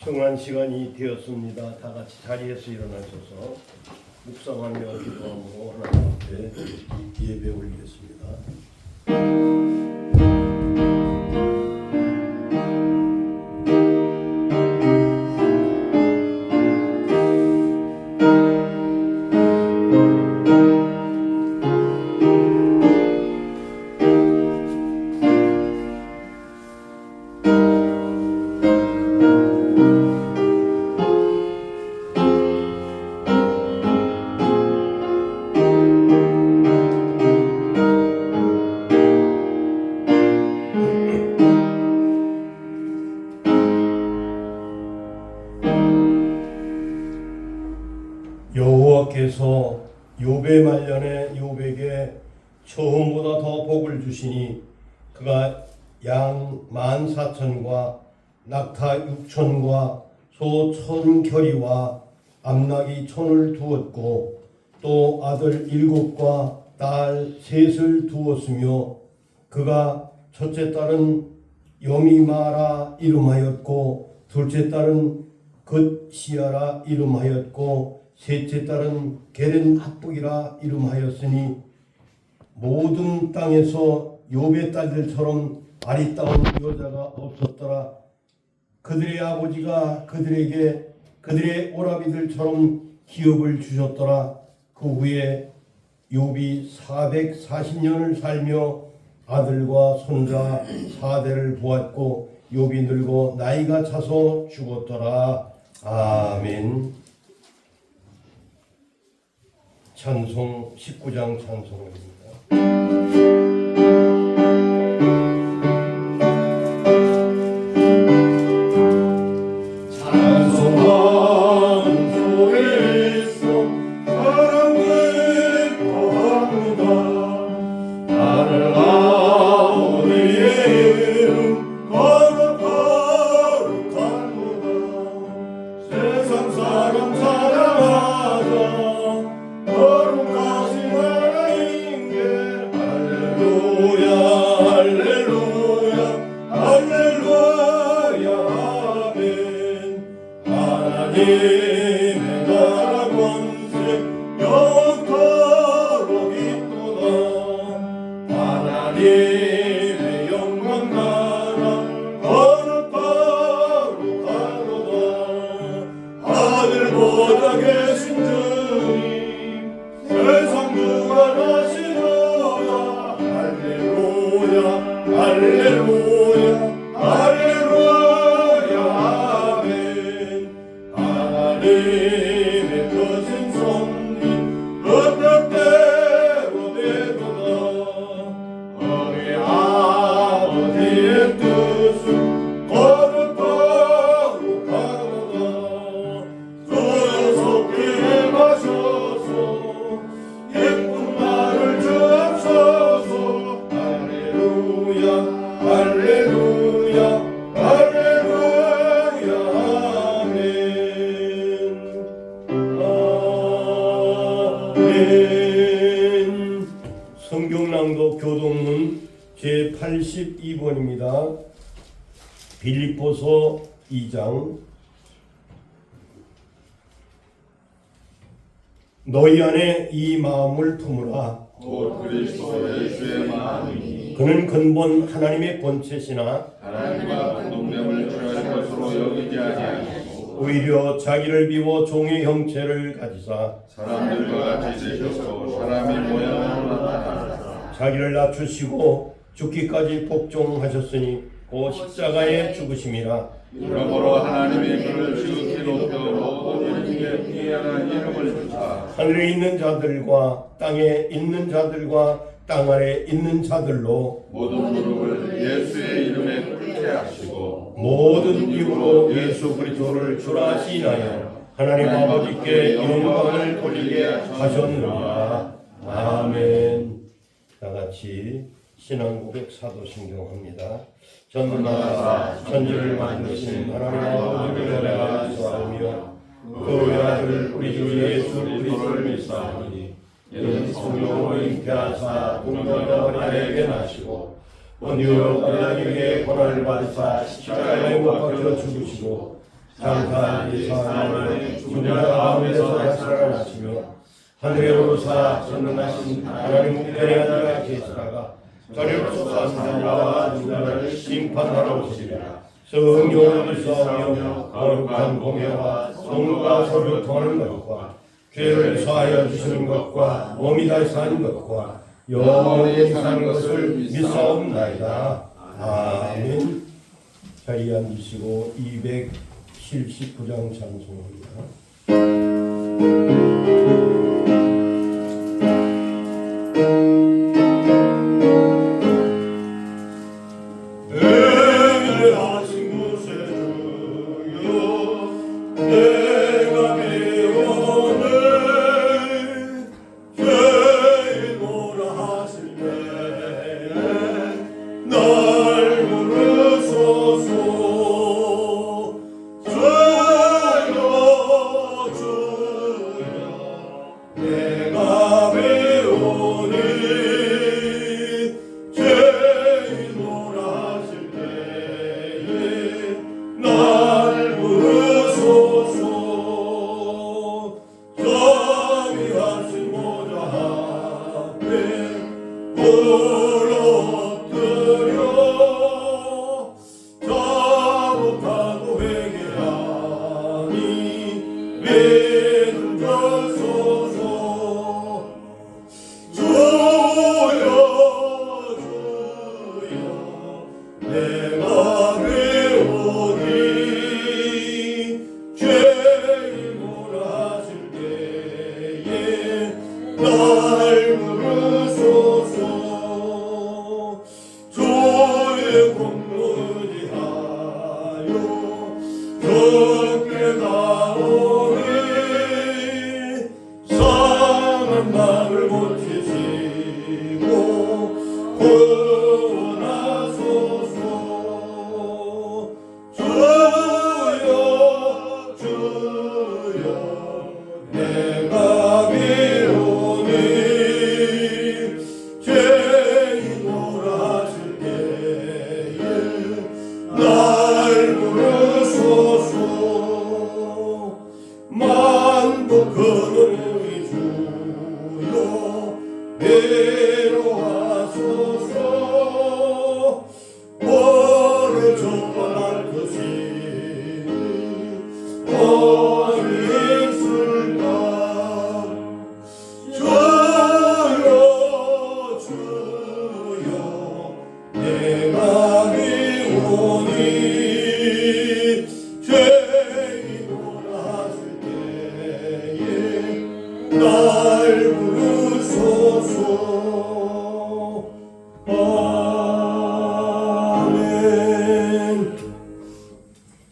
정한 시간이 되었습니다. 다 같이 자리에서 일어나셔서 묵상하며 기도함으로 하나님 앞에 예배 올리겠습니다. 여호와께서 욥의 말년에 욥에게 처음보다 더 복을 주시니 그가 양 14,000과 낙타 6,000과 소 1,000겨리와 암나귀 1,000을 두었고 또 아들 7과 딸 3을 두었으며 그가 첫째 딸은 여미마라 이름하였고 둘째 딸은 긋시아라 이름하였고 셋째 딸은 게렌 합북이라 이름하였으니 모든 땅에서 욥의 딸들처럼 아리따운 여자가 없었더라. 그들의 아버지가 그들에게 그들의 오라비들처럼 기업을 주셨더라. 그 후에 욥이 440년을 살며 아들과 손자 4대를 보았고 욥이 늙어 나이가 차서 죽었더라. 아멘. 찬송 19장 찬송입니다. 성경낭독 교동문 제82번입니다. 빌립보서 2장. 너희 안에 이 마음을 품으라. 곧 그리스도 예수의 마음이니 그는 근본 하나님의 본체시나 하나님과 공동됨을 취할 것으로 여기지 아니하시고 오히려 자기를 비워 종의 형체를 가지사 사람들과 같이 되셔서 사람의 모양으로 나타나사 자기를 낮추시고 죽기까지 복종하셨으니 곧 십자가에 죽으심이라. 그러므로 하나님의 그를 지극히 높여 모든 이에 피하는 이름을 주사 하늘에 있는 자들과 땅에 있는 자들과 땅 아래 있는 자들로 모든 무릎을 예수의 이름에 꿇게 하시고 모든 입으로 예수 그리스도를 주라 시인하여 하나님 아버지께 영광을 돌리게 하셨느니라. 아멘. 다같이 신앙고백 사도신경합니다. 전능하사 천지를 만드신 하나님 아버지를 내가 믿사오며 그 외아들 우리 주 예수 그리스도를 믿사오니 이는 성령으로 잉태하사 동정녀 마리아에게 나시고 본디오 빌라도에게 고난을 받으사 십자가에 못 박혀 죽으시고 장사하니 사하니 죽은 자 가운데서 다시 살아나시며 하늘에 오르사 전능하신 하나님 우편의 하나가 계시다가 저녁 솟아서 나와 누구를 심판하러 오시리라. 성령을 수하며 거룩한 공예와 성도가 서로 통하는 것과 죄를 사하여 주시는 것과 몸이 다시 사는 것과 영원히 사는 것을 믿사옵나이다. 아멘. 자리에 앉으시고 279장 찬송합니다.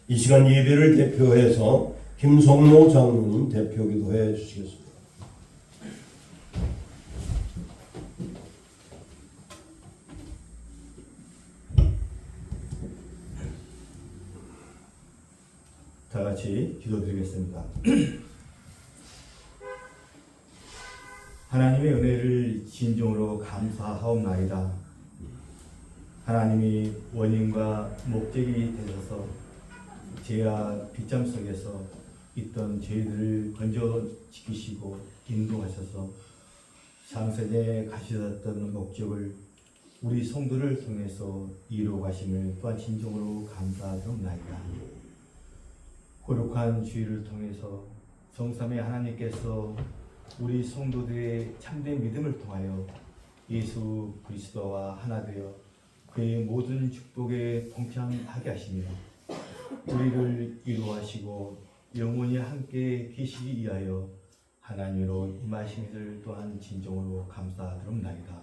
이 시간 예배를 대표해서 김성로 장로님 대표 기도해 주시겠습니다. 다 같이 기도드리겠습니다. 하나님의 은혜를 진정으로 감사하옵나이다. 하나님이 원인과 목적이 되셔서 죄와 빗잠 속에서 있던 저희들을 건져 지키시고 인도하셔서 창세전에 가시셨던 목적을 우리 성도를 통해서 이루어 가심을 또한 진정으로 감사드립니다. 거룩한 주의를 통해서 성삼의 하나님께서 우리 성도들의 참된 믿음을 통하여 예수 그리스도와 하나 되어 그의 모든 축복에 동참하게 하시며 우리를 이루하시고 영원히 함께 계시기 위하여 하나님으로 임하시기를 또한 진정으로 감사드립니다.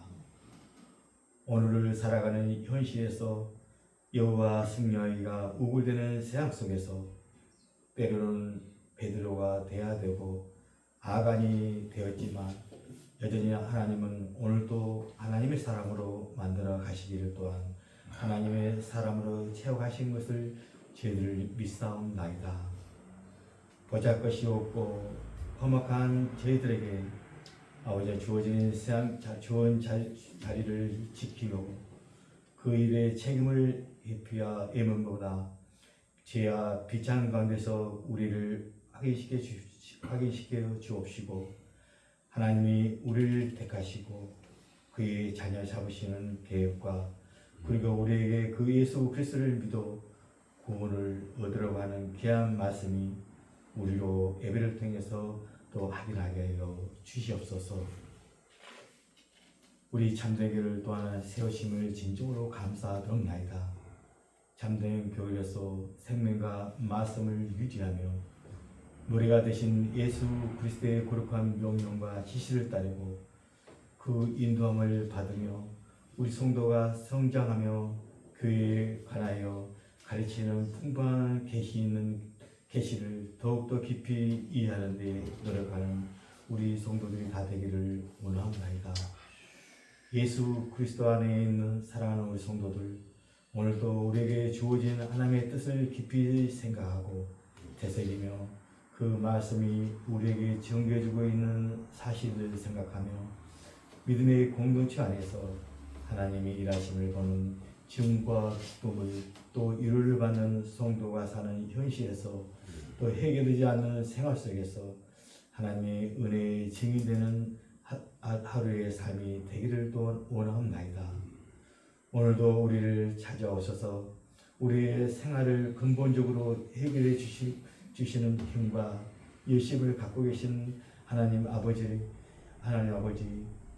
오늘을 살아가는 현실에서 여호와 승려이가 우글대는 세상 속에서 때로는 베드로가 되어야 되고 아간이 되었지만 여전히 하나님은 오늘도 하나님의 사람으로 만들어 가시기를 또한 하나님의 사람으로 채워가신 것을 저희들 믿사옵나이다. 보잘것이 없고 험악한 저희들에게 아버지 주어진 세상 주원 자리를 지키고 그 일에 책임을 회피하 애문보다 죄와 비찬 가운데서 우리를 확인시켜 주옵시고 하나님이 우리를 택하시고 그의 자녀 잡으시는 계획과 그리고 우리에게 그 예수 그리스도를 믿어 구원을 얻으러 가는 귀한 말씀이 우리로 예배를 통해서 또 확인하게 하여 주시옵소서. 우리 참된 또 하나 세우심을 진정으로 감사드립니다. 참된 교회에서 생명과 말씀을 유지하며 노래가 되신 예수 그리스도의 거룩한 명령과 지시를 따르고 그 인도함을 받으며 우리 성도가 성장하며 교회에 관하여 가르치는 풍부한 계시를 더욱더 깊이 이해하는 데 노력하는 우리 성도들이 다 되기를 원합니다. 예수 그리스도 안에 있는 사랑하는 우리 성도들, 오늘도 우리에게 주어진 하나님의 뜻을 깊이 생각하고 되새기며 그 말씀이 우리에게 전개해주고 있는 사실을 생각하며 믿음의 공동체 안에서 하나님의 일하심을 보는 지음과 기쁨을 또 위로를 받는 성도가 사는 현실에서 또 해결되지 않는 생활 속에서 하나님의 은혜의 증인되는 하루의 삶이 되기를 또 원합니다. 오늘도 우리를 찾아오셔서 우리의 생활을 근본적으로 해결해 주시는 힘과 열심을 갖고 계신 하나님 아버지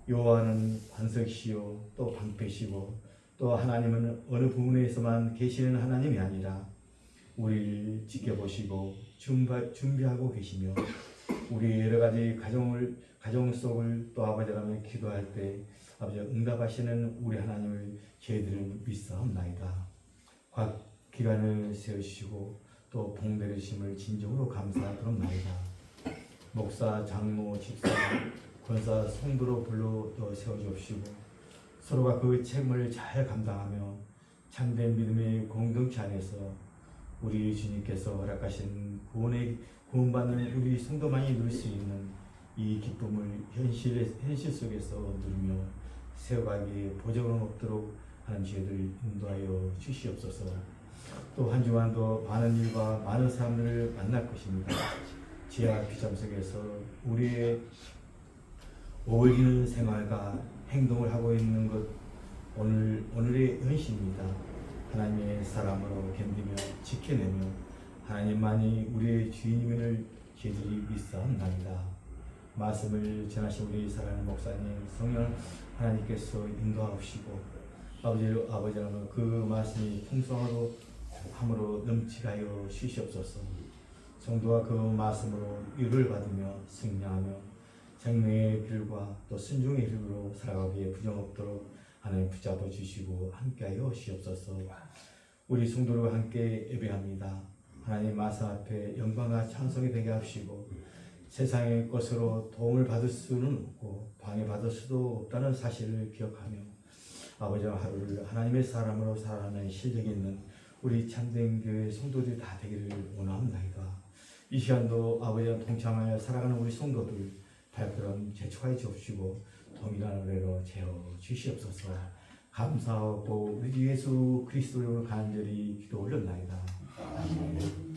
여호와는 반석이시요 또 방패시고 또 하나님은 어느 부분에서만 계시는 하나님이 아니라 우리를 지켜보시고 준비하고 계시며 우리 여러 가지 가정 속을 또 아버지라며 기도할 때 아버지 응답하시는 우리 하나님을 저희들은 믿사옵나이다. 각 기관을 세우시고 또 봉대리심을 진정으로 감사드립나이다. 목사, 장로, 집사, 권사, 성도로 불러 또 세워주옵시고 서로가 그 책임을 잘 감당하며 참된 믿음의 공동체 안에서 우리 주님께서 허락하신 구원받는 우리 성도만이 누릴 수 있는 이 기쁨을 현실 속에서 누리며 세워가기에 보정은 없도록 하나님 저희들 인도하여 주시옵소서. 또 한 주간도 많은 일과 많은 사람들을 만날 것입니다. 지하 비참 속에서 우리의 어울리는 생활과 행동을 하고 있는 것 오늘의 현실입니다. 하나님의 사람으로 견디며 지켜내며 하나님만이 우리의 주인임을 저희들이 믿사옵나이다. 말씀을 전하신 우리 사랑하는 목사님 성령 하나님께서 인도하시고 아버지라면 그 말씀이 풍성하로 함으로 넘치게 하여 주시옵소서. 성도가 그 말씀으로 위로를 받으며 승리하며 생명의 길과 또 순종의 길로 살아가기에 부정없도록 하나님 붙잡아 주시고 함께하여 주시옵소서. 우리 성도들과 함께 예배합니다. 하나님 말씀 앞에 영광과 찬송이 되게 하시고 세상의 것으로 도움을 받을 수는 없고 방해받을 수도 없다는 사실을 기억하며 아버지와 하루를 하나님의 사람으로 살아가는 실력이 있는 우리 참된 교회 성도들이 다 되기를 원합니다. 이 시간도 아버지와 동참하여 살아가는 우리 성도들 발걸음 재촉하여 주옵시고 동일한 은혜로 채워 주시옵소서. 감사하고 우리 예수 그리스도로 간절히 기도 올렸나이다. 아멘.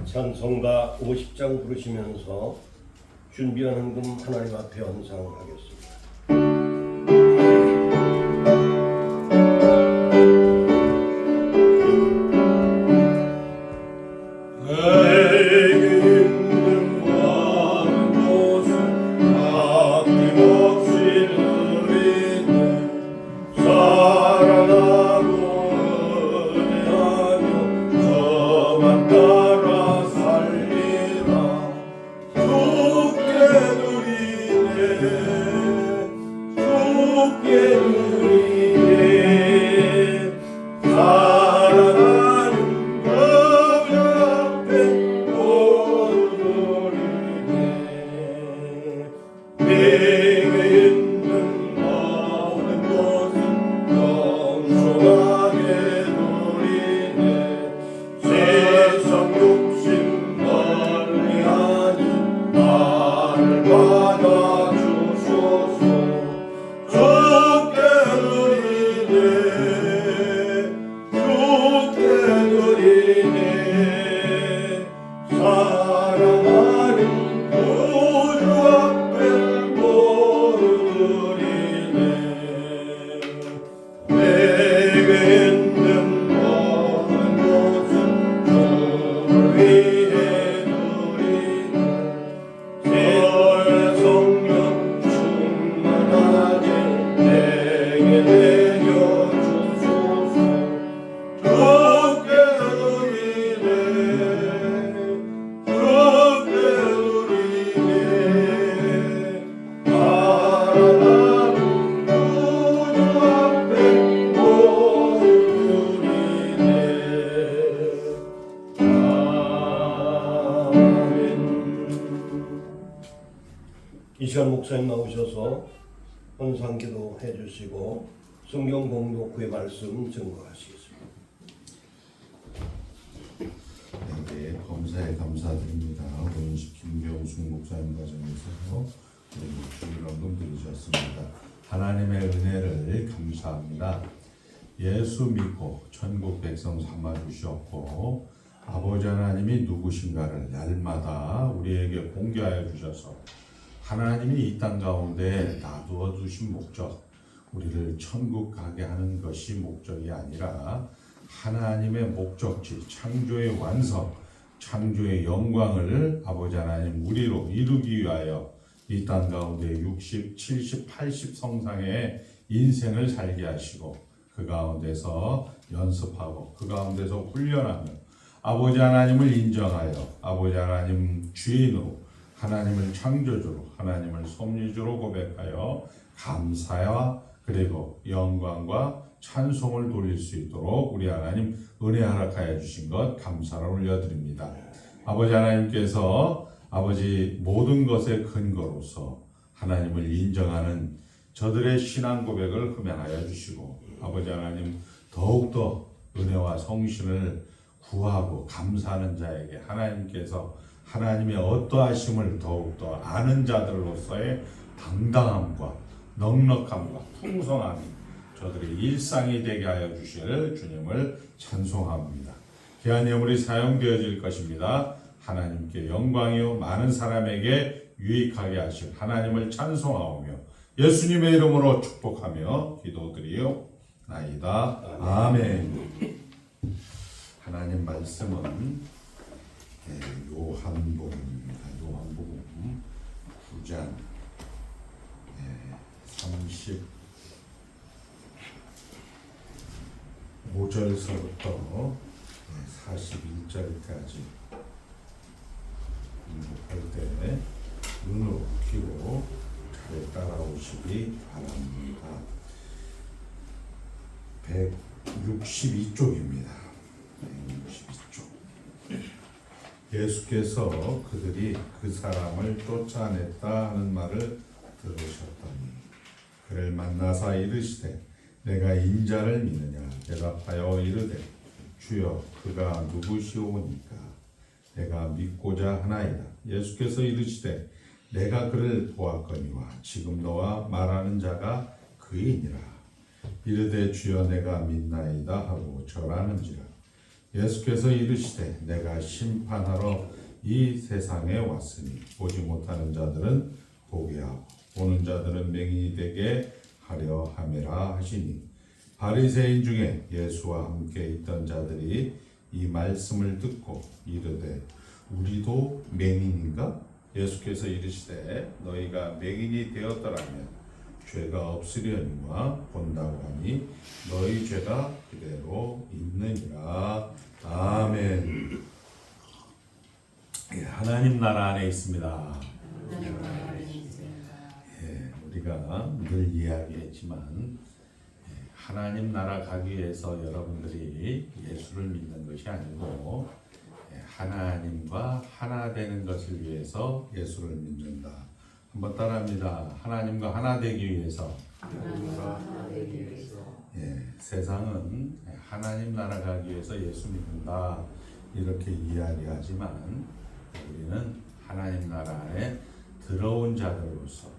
찬송가 50장 부르시면서 준비한 헌금 하나님 앞에 헌상하겠습니다. 내게 있는 받아주소서. 주께 드리네 주께 드리네 사랑하는 구주 앞에 모두 드리네 내게 있는 모든 것은 주를 위해 드리네 세월 성령 충만하게 내게 내려주소서. 주께 드리네 주께 드리네 사랑하는 구주 앞에 모두 드리네. 아멘. 이 시간 목사님 나오셔서 헌상기도 해주시고 성경 공독회 말씀 증거하시겠습니다. 네, 검사에 감사드립니다. 원식 김병숙 목사님 과정에서 주일 언금 드리셨습니다. 하나님의 은혜를 감사합니다. 예수 믿고 천국 백성 삼아 주셨고 아버지 하나님이 누구신가를 날마다 우리에게 공개하여 주셔서 하나님이 이 땅 가운데 놔두어 두신 목적, 우리를 천국 가게 하는 것이 목적이 아니라 하나님의 목적지, 창조의 완성, 창조의 영광을 아버지 하나님 우리로 이루기 위하여 이 땅 가운데 60, 70, 80 성상의 인생을 살게 하시고 그 가운데서 연습하고 그 가운데서 훈련하며 아버지 하나님을 인정하여 아버지 하나님 주인으로 하나님을 창조주로 하나님을 섭리주로 고백하여 감사와 그리고 영광과 찬송을 돌릴 수 있도록 우리 하나님 은혜 허락하여 주신 것 감사를 올려드립니다. 아버지 하나님께서 아버지 모든 것의 근거로서 하나님을 인정하는 저들의 신앙 고백을 흠양하여 주시고 아버지 하나님 더욱더 은혜와 성신을 구하고 감사하는 자에게 하나님께서 하나님의 어떠하심을 더욱더 아는 자들로서의 당당함과 넉넉함과 풍성함이 저들의 일상이 되게 하여 주실 주님을 찬송합니다. 귀한 예물이 사용되어질 것입니다. 하나님께 영광이요 많은 사람에게 유익하게 하실 하나님을 찬송하오며 예수님의 이름으로 축복하며 기도드리옵나이다. 아멘. 하나님 말씀은 요한복음입니다. 요한복음 9장 35절서부터 41절까지 공부할 때 눈으로 귀로 잘 따라오시기 바랍니다. 162쪽입니다. 162쪽. 예수께서 그들이 그 사람을 쫓아냈다 하는 말을 들으셨더니 그를 만나사 이르시되 내가 인자를 믿느냐 대답하여 이르되 주여 그가 누구시오니까 내가 믿고자 하나이다. 예수께서 이르시되 내가 그를 보았거니와 지금 너와 말하는 자가 그이니라. 이르되 주여 내가 믿나이다 하고 절하는지라. 예수께서 이르시되 내가 심판하러 이 세상에 왔으니 보지 못하는 자들은 보게 하고 보는 자들은 맹인이 되게 하려 함이라 하시니 바리새인 중에 예수와 함께 있던 자들이 이 말씀을 듣고 이르되 우리도 맹인인가? 예수께서 이르시되 너희가 맹인이 되었더라면 죄가 없으려니와 본다고 하니 너희 죄가 그대로 있느니라. 아멘. 하나님 나라 안에 있습니다. 우리가 늘 이야기했지만 하나님 나라 가기 위해서 여러분들이 예수를 믿는 것이 아니고 하나님과 하나 되는 것을 위해서 예수를 믿는다. 한번 따라합니다. 하나님과 하나 되기 위해서. 세상은 하나님 나라 가기 위해서 예수 믿는다 이렇게 이야기하지만 우리는 하나님 나라에 들어온 자들로서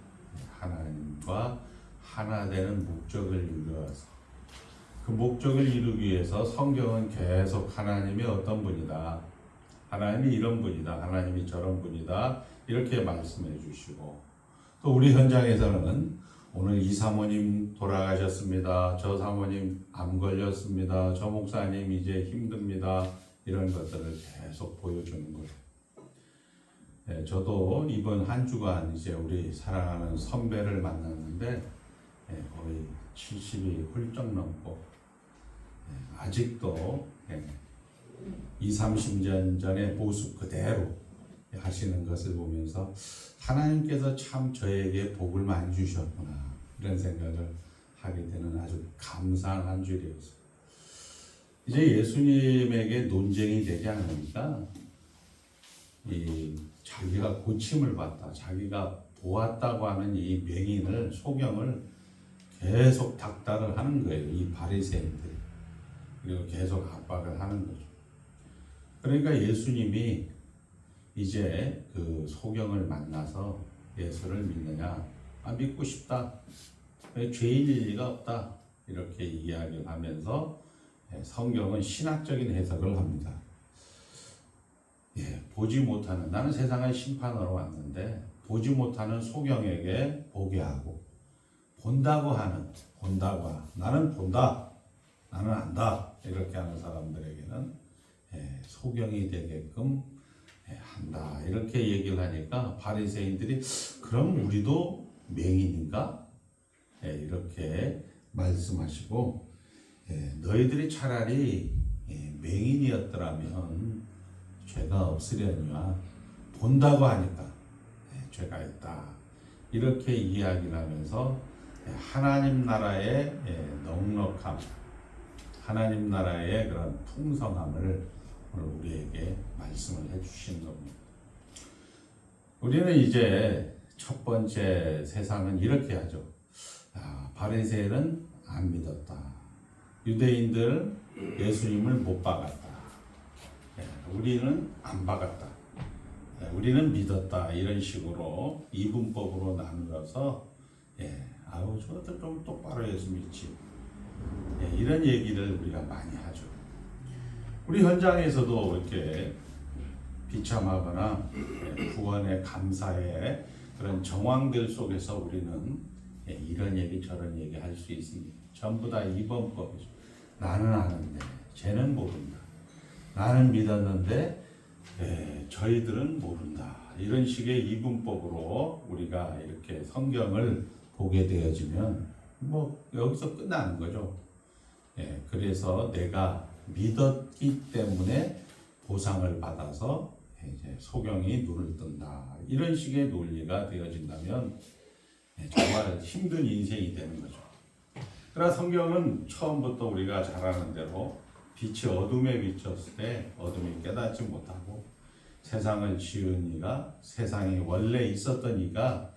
하나님과 하나 되는 목적을 이루어서 그 목적을 이루기 위해서 성경은 계속 하나님이 어떤 분이다, 하나님이 이런 분이다, 하나님이 저런 분이다 이렇게 말씀해 주시고, 또 우리 현장에서는 오늘 이 사모님 돌아가셨습니다, 저 사모님 암 걸렸습니다, 저 목사님 이제 힘듭니다, 이런 것들을 계속 보여주는 거예요. 네, 저도 이번 한 주간 이제 우리 사랑하는 선배를 만났는데 거의 70이 훌쩍 넘고 아직도 20-30년 전의 모습 그대로 하시는 것을 보면서 하나님께서 참 저에게 복을 많이 주셨구나 이런 생각을 하게 되는 아주 감사한 한 주일이었어요. 이제 예수님에게 논쟁이 되지 않으니까 자기가 고침을 받다, 자기가 보았다고 하는 이 맹인을, 소경을 계속 닥달을 하는 거예요. 이 바리새인들이. 그리고 계속 압박을 하는 거죠. 그러니까 예수님이 이제 그 소경을 만나서 예수를 믿느냐? 믿고 싶다. 죄인일 리가 없다. 이렇게 이야기를 하면서 성경은 신학적인 해석을 합니다. 보지 못하는, 나는 세상을 심판하러 왔는데 보지 못하는 소경에게 보게 하고, 본다고 하는, 나는 본다, 나는 안다 이렇게 하는 사람들에게는 소경이 되게끔 한다 이렇게 얘기를 하니까 바리새인들이 그럼 우리도 맹인인가? 이렇게 말씀하시고, 너희들이 차라리 맹인이었더라면 죄가 없으려니와 본다고 하니까 죄가 있다 이렇게 이야기를 하면서 하나님 나라의 넉넉함, 하나님 나라의 그런 풍성함을 오늘 우리에게 말씀을 해주신 겁니다. 우리는 이제 첫 번째 세상은 이렇게 하죠. 바리새인은 안 믿었다. 유대인들 예수님을 못 박았다. 우리는 안 박았다. 우리는 믿었다. 이런 식으로 이분법으로 나누어서 아우 저것들 좀 똑바로 예수 믿지. 이런 얘기를 우리가 많이 하죠. 우리 현장에서도 이렇게 비참하거나 구원의 감사의 그런 정황들 속에서 우리는 이런 얘기 저런 얘기 할 수 있습니다. 전부 다 이분법이죠. 나는 아는데 쟤는 모른다. 나는 믿었는데 저희들은 모른다. 이런 식의 이분법으로 우리가 이렇게 성경을 보게 되어지면 뭐 여기서 끝나는 거죠. 그래서 내가 믿었기 때문에 보상을 받아서 이제 소경이 눈을 뜬다. 이런 식의 논리가 되어진다면 정말 힘든 인생이 되는 거죠. 그러나 성경은 처음부터 우리가 잘 아는 대로 빛이 어둠에 비쳤을 때 어둠이 깨닫지 못하고 세상을 지은 이가, 세상이 원래 있었던 이가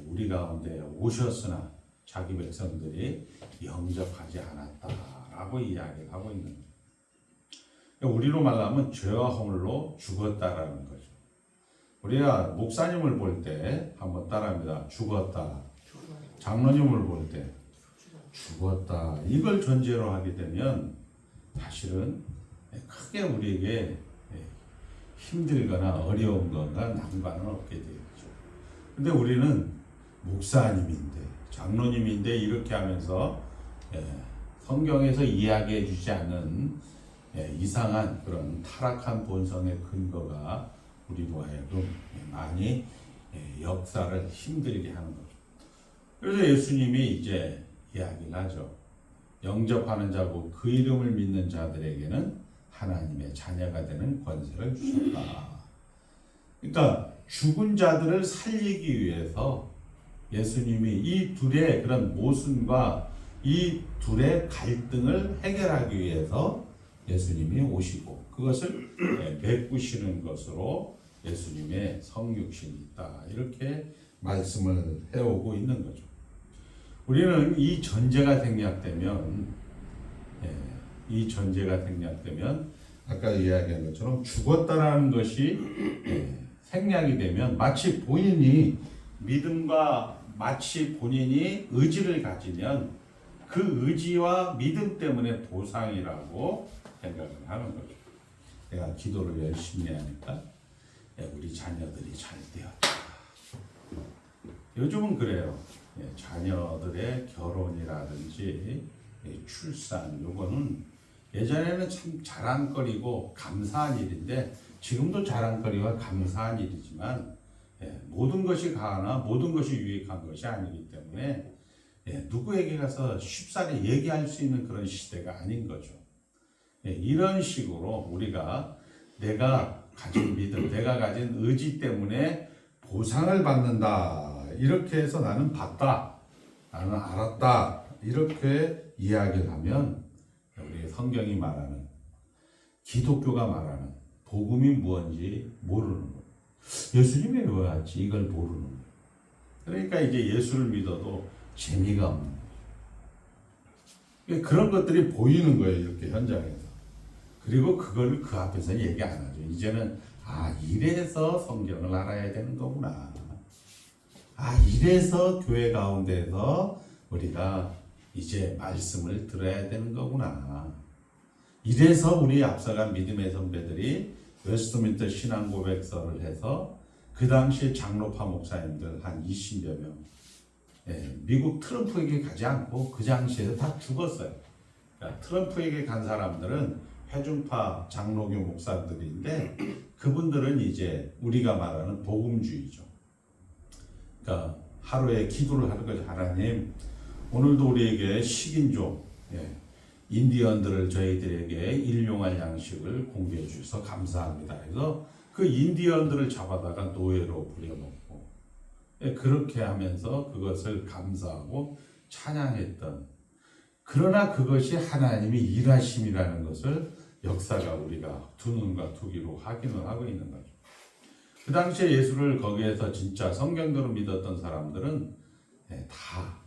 우리 가운데 오셨으나 자기 백성들이 영접하지 않았다라고 이야기를 하고 있는 거예요. 우리로 말하면 죄와 허물로 죽었다라는 거죠. 우리가 목사님을 볼 때 한번 따라합니다. 죽었다. 장로님을 볼 때 죽었다. 이걸 전제로 하게 되면 사실은 크게 우리에게 힘들거나 어려운 건가 난관은 없게 되겠죠. 근데 우리는 목사님인데 장로님인데 이렇게 하면서 성경에서 이야기해 주지 않는 이상한 그런 타락한 본성의 근거가 우리로 하여금 많이 역사를 힘들게 하는 거죠. 그래서 예수님이 이제 이야기를 하죠. 영접하는 자고 그 이름을 믿는 자들에게는 하나님의 자녀가 되는 권세를 주셨다. 그러니까 죽은 자들을 살리기 위해서 예수님이 이 둘의 그런 모순과 이 둘의 갈등을 해결하기 위해서 예수님이 오시고 그것을 메꾸시는 것으로 예수님의 성육신이 있다. 이렇게 말씀을 해오고 있는 거죠. 우리는 이 전제가 생략되면 아까 이야기한 것처럼 죽었다라는 것이 생략이 되면 마치 본인이 믿음과 마치 본인이 의지를 가지면 그 의지와 믿음 때문에 보상이라고 생각을 하는 거죠. 내가 기도를 열심히 하니까 우리 자녀들이 잘 되었다. 요즘은 그래요. 자녀들의 결혼이라든지 출산 요거는 예전에는 참 자랑거리고 감사한 일인데 지금도 자랑거리와 감사한 일이지만 모든 것이 가하나 모든 것이 유익한 것이 아니기 때문에 누구에게 가서 쉽사리 얘기할 수 있는 그런 시대가 아닌 거죠. 이런 식으로 우리가 내가 가진 믿음, 내가 가진 의지 때문에 보상을 받는다. 이렇게 해서 나는 봤다. 나는 알았다. 이렇게 이야기를 하면 우리 성경이 말하는 기독교가 말하는 복음이 무엇인지 모르는 거예요. 예수님이 왜 왔지? 이걸 모르는 거예요. 그러니까 이제 예수를 믿어도 재미가 없는 거예요. 그런 것들이 보이는 거예요. 이렇게 현장에서. 그리고 그걸 그 앞에서 얘기 안 하죠. 이제는 이래서 성경을 알아야 되는 거구나. 이래서 교회 가운데서 우리가 이제 말씀을 들어야 되는 거구나. 이래서 우리 앞서간 믿음의 선배들이 웨스트민스터 신앙고백서를 해서 그 당시에 장로파 목사님들 한 20여 명 미국 트럼프에게 가지 않고 그 당시에도 다 죽었어요. 그러니까 트럼프에게 간 사람들은 회중파 장로교 목사들인데 그분들은 이제 우리가 말하는 복음주의죠. 그러니까 하루에 기도를 하는 거죠. 하나님, 오늘도 우리에게 식인종, 인디언들을 저희들에게 일용할 양식을 공개해 주셔서 감사합니다. 그래서 그 인디언들을 잡아다가 노예로 부려놓고 그렇게 하면서 그것을 감사하고 찬양했던, 그러나 그것이 하나님이 일하심이라는 것을 역사가 우리가 두 눈과 두 귀로 확인을 하고 있는 거죠. 그 당시에 예수를 거기에서 진짜 성경대로 믿었던 사람들은 다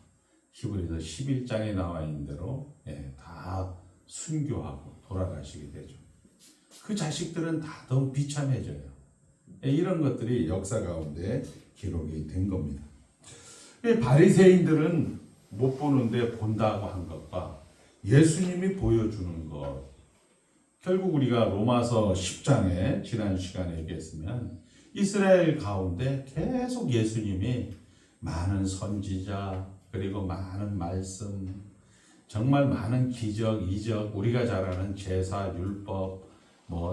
히브리서 11장에 나와 있는 대로 다 순교하고 돌아가시게 되죠. 그 자식들은 다 더욱 비참해져요. 이런 것들이 역사 가운데 기록이 된 겁니다. 바리새인들은 못 보는데 본다고 한 것과 예수님이 보여주는 것, 결국 우리가 로마서 10장에 지난 시간에 얘기했으면 이스라엘 가운데 계속 예수님이 많은 선지자 그리고 많은 말씀, 정말 많은 기적, 이적, 우리가 잘 아는 제사, 율법,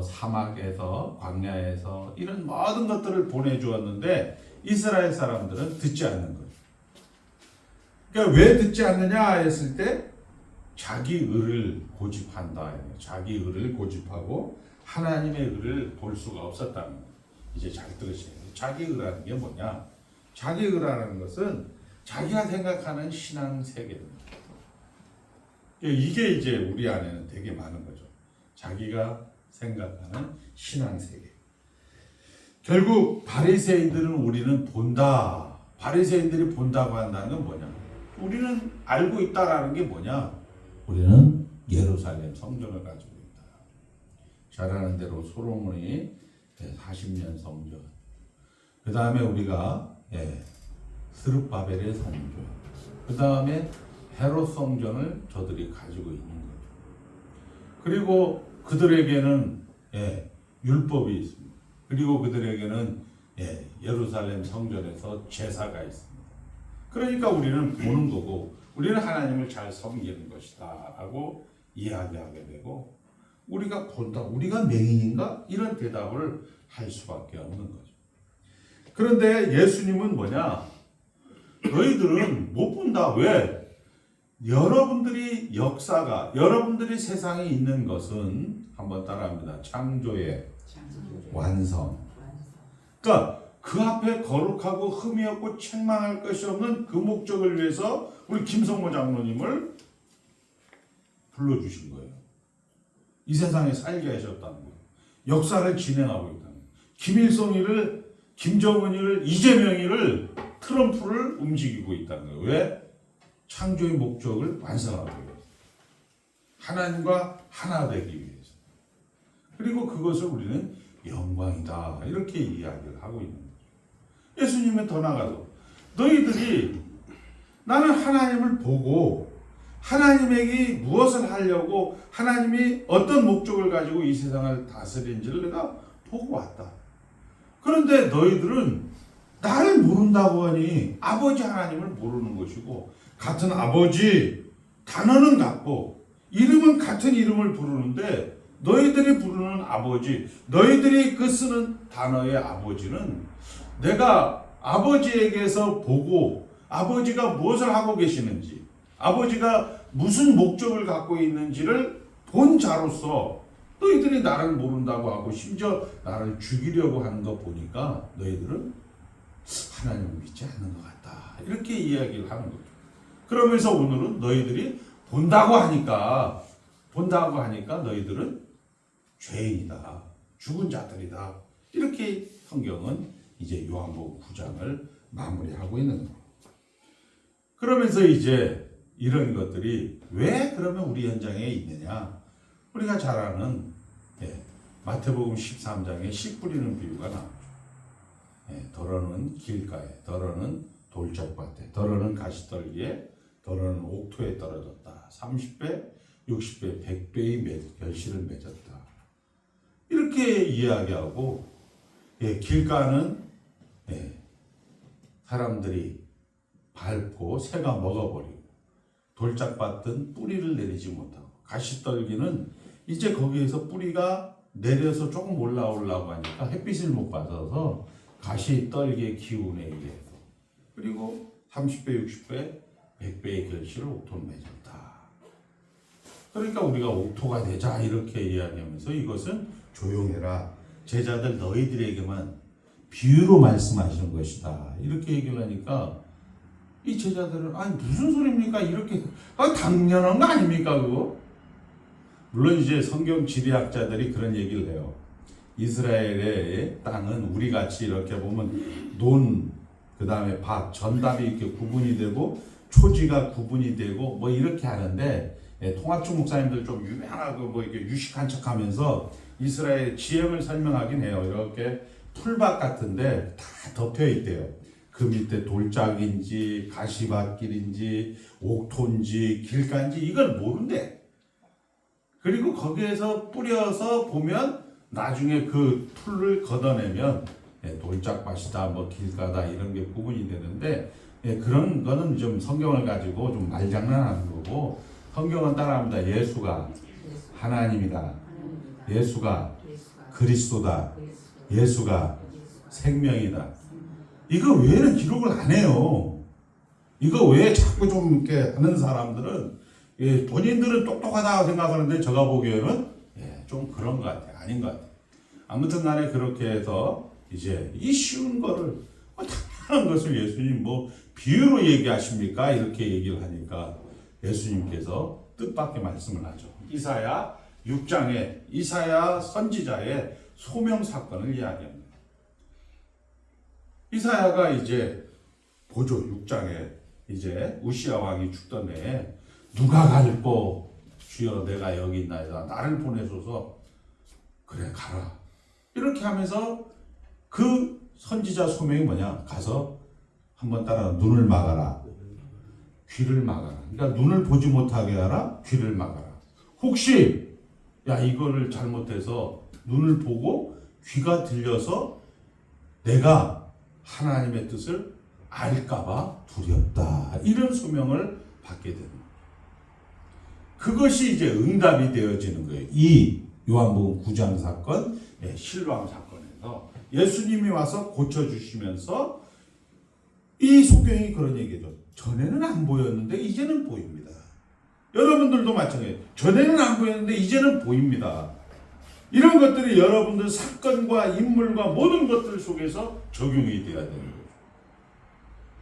사막에서 광야에서 이런 모든 것들을 보내주었는데 이스라엘 사람들은 듣지 않는 거예요. 그러니까 왜 듣지 않느냐 했을 때 자기 의를 고집한다. 자기 의를 고집하고 하나님의 의를 볼 수가 없었다는 거예요. 이제 잘 들으셔야 돼요. 자기 의라는 게 뭐냐? 자기 의라는 것은 자기가 생각하는 신앙 세계입니다. 이게 이제 우리 안에는 되게 많은 거죠. 자기가 생각하는 신앙 세계. 결국 바리새인들은 우리는 본다. 바리새인들이 본다고 한다는 건 뭐냐? 우리는 알고 있다라는 게 뭐냐? 우리는 예루살렘 성전을 가지고 있다. 잘 아는 대로 솔로몬이 40년 성전. 그 다음에 우리가 스룹바벨의 성전. 그 다음에 헤롯 성전을 저들이 가지고 있는 거죠. 그리고 그들에게는 율법이 있습니다. 그리고 그들에게는 예루살렘 성전에서 제사가 있습니다. 그러니까 우리는 보는 거고 우리는 하나님을 잘 섬기는 것이다 라고 이야기하게 되고, 우리가 본다, 우리가 맹인인가? 이런 대답을 할 수밖에 없는 거죠. 그런데 예수님은 뭐냐? 너희들은 못 본다. 왜? 여러분들이 역사가, 여러분들이 세상에 있는 것은 한번 따라합니다. 창조의 완성. 그러니까 그 앞에 거룩하고 흠이 없고 책망할 것이 없는 그 목적을 위해서 우리 김성모 장로님을 불러주신 거예요. 이 세상에 살게 하셨다는 거예요. 역사를 진행하고 있다는 거예요. 김일성이를, 김정은이를, 이재명이를, 트럼프를 움직이고 있다는 거예요. 왜? 창조의 목적을 완성하기 위해서. 하나님과 하나 되기 위해서. 그리고 그것을 우리는 영광이다. 이렇게 이야기를 하고 있는 거예요. 예수님은 더 나가서 너희들이 나는 하나님을 보고 하나님에게 무엇을 하려고 하나님이 어떤 목적을 가지고 이 세상을 다스린지를 내가 보고 왔다. 그런데 너희들은 나를 모른다고 하니 아버지 하나님을 모르는 것이고 같은 아버지 단어는 같고 이름은 같은 이름을 부르는데 너희들이 부르는 아버지 너희들이 그 쓰는 단어의 아버지는 내가 아버지에게서 보고 아버지가 무엇을 하고 계시는지 아버지가 무슨 목적을 갖고 있는지를 본 자로서 너희들이 나를 모른다고 하고 심지어 나를 죽이려고 하는 거 보니까 너희들은 하나님을 믿지 않는 것 같다. 이렇게 이야기를 하는 거죠. 그러면서 오늘은 너희들이 본다고 하니까 너희들은 죄인이다. 죽은 자들이다. 이렇게 성경은 이제 요한복음 9장을 마무리하고 있는 겁니다. 그러면서 이제 이런 것들이 왜 그러면 우리 현장에 있느냐? 우리가 잘 아는 마태복음 13장에 씨 뿌리는 비유가 나오죠. 더러는 길가에, 더러는 돌짝밭에, 더러는 가시떨기에, 더러는 옥토에 떨어졌다. 30배, 60배, 100배의 결실을 맺었다. 이렇게 이야기하고 길가는 사람들이 밟고 새가 먹어버리고 돌짝밭은 뿌리를 내리지 못하고 가시떨기는 이제 거기에서 뿌리가 내려서 조금 올라오려고 하니까 햇빛을 못 받아서 가시떨기의 기운에 의해서 그리고 30배, 60배, 100배의 결실을 옥토는 맺었다. 그러니까 우리가 옥토가 되자 이렇게 이야기하면서 이것은 조용해라. 제자들 너희들에게만 비유로 말씀하시는 것이다. 이렇게 얘기를 하니까 이 제자들은 아니 무슨 소리입니까? 이렇게 당연한 거 아닙니까? 그거? 물론 이제 성경 지리학자들이 그런 얘기를 해요. 이스라엘의 땅은 우리 같이 이렇게 보면 논, 그 다음에 밭, 전답이 이렇게 구분이 되고 초지가 구분이 되고 뭐 이렇게 하는데 통합주 목사님들 좀 유명하고 뭐 이렇게 유식한 척하면서 이스라엘 지형을 설명하긴 해요. 이렇게 풀밭 같은데 다 덮여 있대요. 그 밑에 돌짝인지 가시밭길인지 옥토인지 길가인지 이걸 모른대. 그리고 거기에서 뿌려서 보면 나중에 그 풀을 걷어내면 돌짝밭이다 뭐 길가다 이런 게 구분이 되는데 그런 거는 좀 성경을 가지고 좀 말장난하는 거고 성경은 따라합니다. 예수가 하나님이다. 예수가 그리스도다. 예수가 생명이다. 이거 외에는 기록을 안 해요. 이거 외에 자꾸 좀 이렇게 하는 사람들은 본인들은 똑똑하다고 생각하는데 제가 보기에는 좀 그런 것 같아요. 아닌 것 같아요. 아무튼 간에 그렇게 해서 이제 이 쉬운 거를 당연한 것을 예수님 뭐 비유로 얘기하십니까? 이렇게 얘기를 하니까 예수님께서 뜻밖의 말씀을 하죠. 이사야 6장에 이사야 선지자의 소명 사건을 이야기합니다. 이사야가 이제 보죠. 6장에 이제 우시야 왕이 죽던 해에 누가 갈고 주여 내가 여기 있나이다. 나를 보내소서. 그래 가라. 이렇게 하면서 그 선지자 소명이 뭐냐? 가서 한번 따라 눈을 막아라. 귀를 막아라. 그러니까 눈을 보지 못하게 하라. 귀를 막아라. 혹시 야 이거를 잘못해서 눈을 보고 귀가 들려서 내가 하나님의 뜻을 알까봐 두렵다. 이런 소명을 받게 되는 거예요. 그것이 이제 응답이 되어지는 거예요. 이 요한복음 9장 사건, 실왕 사건에서 예수님이 와서 고쳐주시면서 이 소경이 그런 얘기죠. 전에는 안 보였는데 이제는 보입니다. 여러분들도 마찬가지예요. 전에는 안 보였는데 이제는 보입니다. 이런 것들이 여러분들 사건과 인물과 모든 것들 속에서 적용이 돼야 되는 거죠.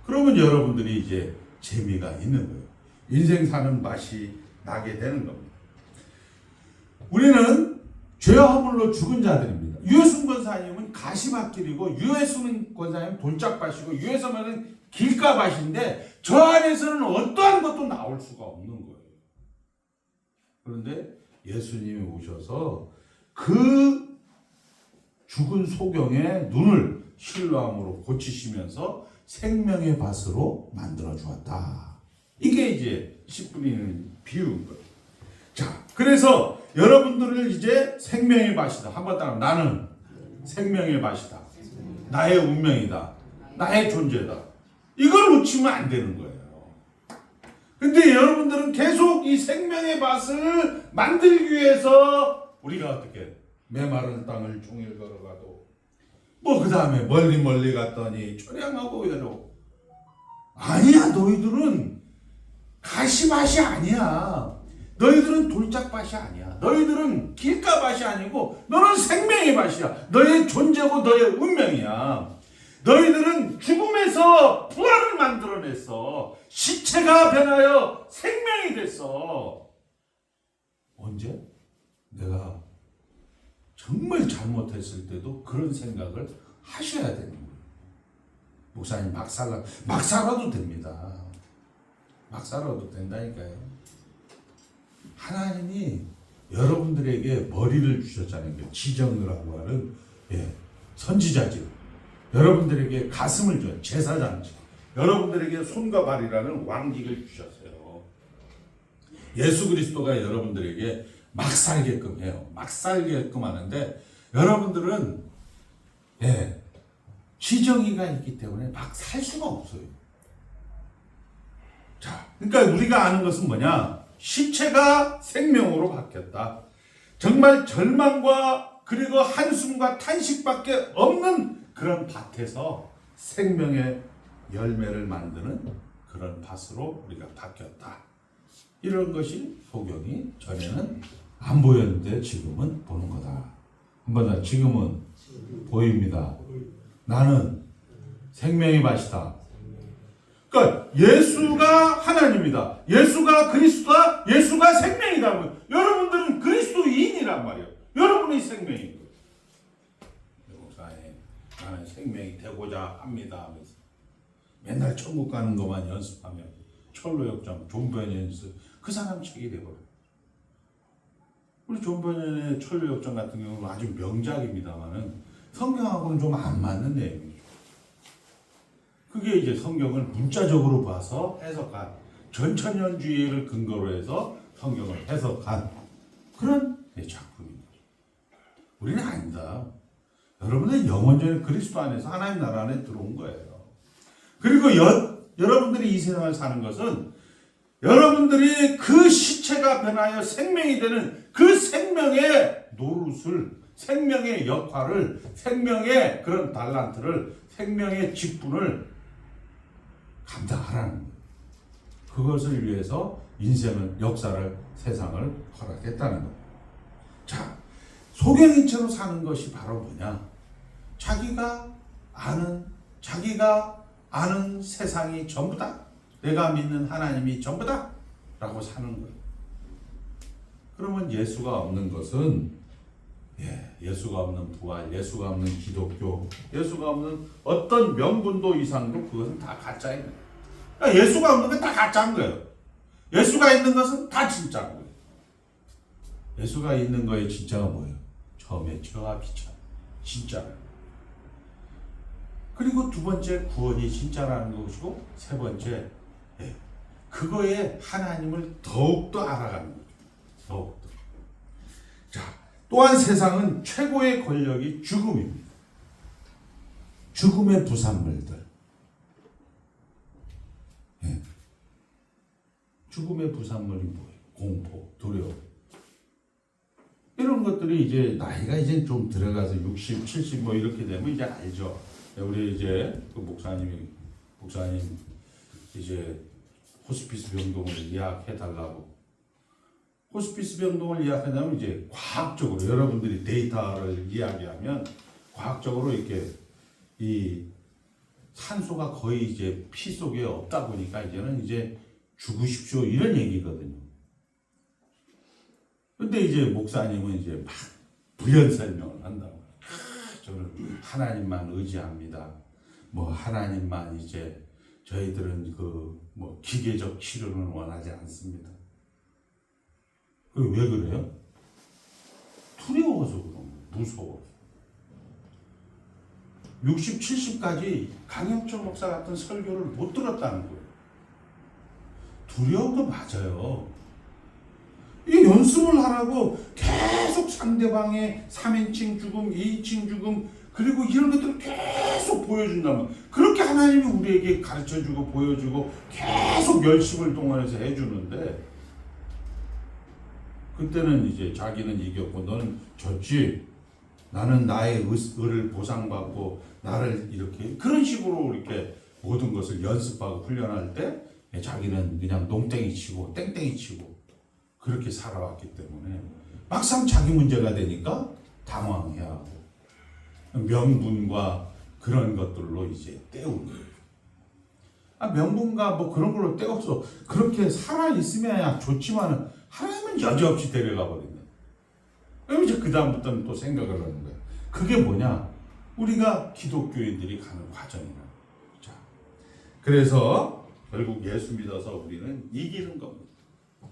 그러면 여러분들이 이제 재미가 있는 거예요. 인생 사는 맛이 나게 되는 겁니다. 우리는 죄와 허물로 죽은 자들입니다. 유해순 권사님은 가시밭길이고 유해순 권사님은 돌짝밭이고 유해선은 길가밭인데 저 안에서는 어떠한 것도 나올 수가 없는 거예요. 그런데 예수님이 오셔서 그 죽은 소경의 눈을 실로암으로 고치시면서 생명의 밭으로 만들어 주었다. 이게 이제 씨 뿌리는 비유인 거예요. 자, 그래서 여러분들을 이제 생명의 밭이다. 한번 따라 나는 생명의 밭이다. 나의 운명이다. 나의 존재다. 이걸 놓치면 안 되는 거예요. 근데 여러분들은 계속 이 생명의 밭을 만들기 위해서 우리가 어떻게 메마른 땅을 종일 걸어가도 뭐 그 다음에 멀리 갔더니 초량하고 이러고 아니야. 너희들은 가시밭이 아니야. 너희들은 돌짝밭이 아니야. 너희들은 길가밭이 아니고 너는 생명의 밭이야. 너의 존재고 너의 운명이야. 너희들은 죽음에서 부활을 만들어냈어. 시체가 변하여 생명이 됐어. 언제? 내가 정말 잘못했을 때도 그런 생각을 하셔야 되는 거예요. 목사님 막 살아도 됩니다. 막 살아도 된다니까요. 하나님이 여러분들에게 머리를 주셨잖아요. 지정이라고 하는 선지자직. 여러분들에게 가슴을 준 제사장직. 여러분들에게 손과 발이라는 왕직을 주셨어요. 예수 그리스도가 여러분들에게 막 살게끔 해요. 막 살게끔 하는데 여러분들은 지정의가 있기 때문에 막 살 수가 없어요. 자, 그러니까 우리가 아는 것은 뭐냐? 시체가 생명으로 바뀌었다. 정말 절망과 그리고 한숨과 탄식밖에 없는 그런 밭에서 생명의 열매를 만드는 그런 밭으로 우리가 바뀌었다. 이런 것이 소경이 전에는 안 보였는데 지금은 보는 거다. 한번 더, 지금은 보입니다. 나는 생명의 밭이다. 그러니까 예수가 하나님이다. 예수가 그리스도다. 예수가 생명이다. 여러분들은 그리스도인이란 말이에요. 여러분이 생명인 거예요. 목사님, 나는 생명이 되고자 합니다 하면서 맨날 천국 가는 것만 연습하면 철로역정, 존변 연습, 그 사람 책이 돼버려요. 우리 존변의 철로역정 같은 경우는 아주 명작입니다만은 성경하고는 좀 안 맞는 내용이죠. 그게 이제 성경을 문자적으로 봐서 해석한, 전천년주의를 근거로 해서 성경을 해석한 그런 작품인 거죠. 우리는 아니다. 여러분은 영원전 그리스도 안에서 하나님 나라 안에 들어온 거예요. 그리고 여러분들이 이 세상을 사는 것은 여러분들이 그 시체가 변하여 생명이 되는 그 생명의 노릇을, 생명의 역할을, 생명의 그런 달란트를, 생명의 직분을 감당하라는 거예요. 그것을 위해서 인생을, 역사를, 세상을 허락했다는 거예요. 자, 소경인처럼 사는 것이 바로 뭐냐? 자기가 아는 세상이 전부다. 내가 믿는 하나님이 전부다. 라고 사는 거예요. 그러면 예수가 없는 것은, 예수가 없는 부활, 예수가 없는 기독교, 예수가 없는 어떤 명분도 이상도 그것은 다 가짜인 거예요. 그러니까 예수가 없는 건 다 가짜인 거예요. 예수가 있는 것은 다 진짜인 거예요. 예수가 있는 거의 진짜가 뭐예요? 처음에 저와 비천, 진짜는. 그리고 두 번째, 구원이 진짜라는 것이고, 세 번째, 그거에 하나님을 더욱더 알아가는 거죠. 더욱더. 자, 또한 세상은 최고의 권력이 죽음입니다. 죽음의 부산물들. 죽음의 부산물이 뭐예요? 공포, 두려움. 이런 것들이 이제 나이가 이제 좀 들어가서 60, 70 뭐 이렇게 되면 이제 알죠. 우리 이제 그 목사님 이제 호스피스 병동을 예약해 달라고. 호스피스 병동을 예약하려면 이제 과학적으로 여러분들이 데이터를 이야기하면 과학적으로 이렇게 이 산소가 거의 이제 피 속에 없다 보니까 이제는 이제 죽으십시오 이런 얘기거든요. 근데 이제 목사님은 이제 막 부연 설명을 한다고. 저는 하나님만 의지합니다. 뭐 하나님만 이제 저희들은 그 뭐 기계적 치료는 원하지 않습니다. 왜 그래요? 두려워서 그런 거예요. 무서워서. 60, 70까지 강영철 목사 같은 설교를 못 들었다는 거예요. 두려운 거 맞아요. 이 연습을 하라고 계속 상대방의 3인칭 죽음, 2인칭 죽음, 그리고 이런 것들을 계속 보여준다면, 그렇게 하나님이 우리에게 가르쳐주고 보여주고 계속 열심을 동원해서 해주는데, 그때는 이제 자기는 이겼고 너는 졌지, 나는 나의 의를 보상받고 나를 이렇게 그런 식으로 이렇게 모든 것을 연습하고 훈련할 때 자기는 그냥 농땡이 치고 땡땡이 치고 그렇게 살아왔기 때문에 막상 자기 문제가 되니까 당황해야 하고 명분과 그런 것들로 이제 때우는 거예요. 명분과 뭐 그런 걸로 때워서 그렇게 살아있으면 좋지만은 하나님은 여지없이 데려가 버린다. 그럼 이제 그 다음부터는 또 생각을 하는 거예요. 그게 뭐냐? 우리가 기독교인들이 가는 과정이라. 자, 그래서 결국 예수 믿어서 우리는 이기는 겁니다.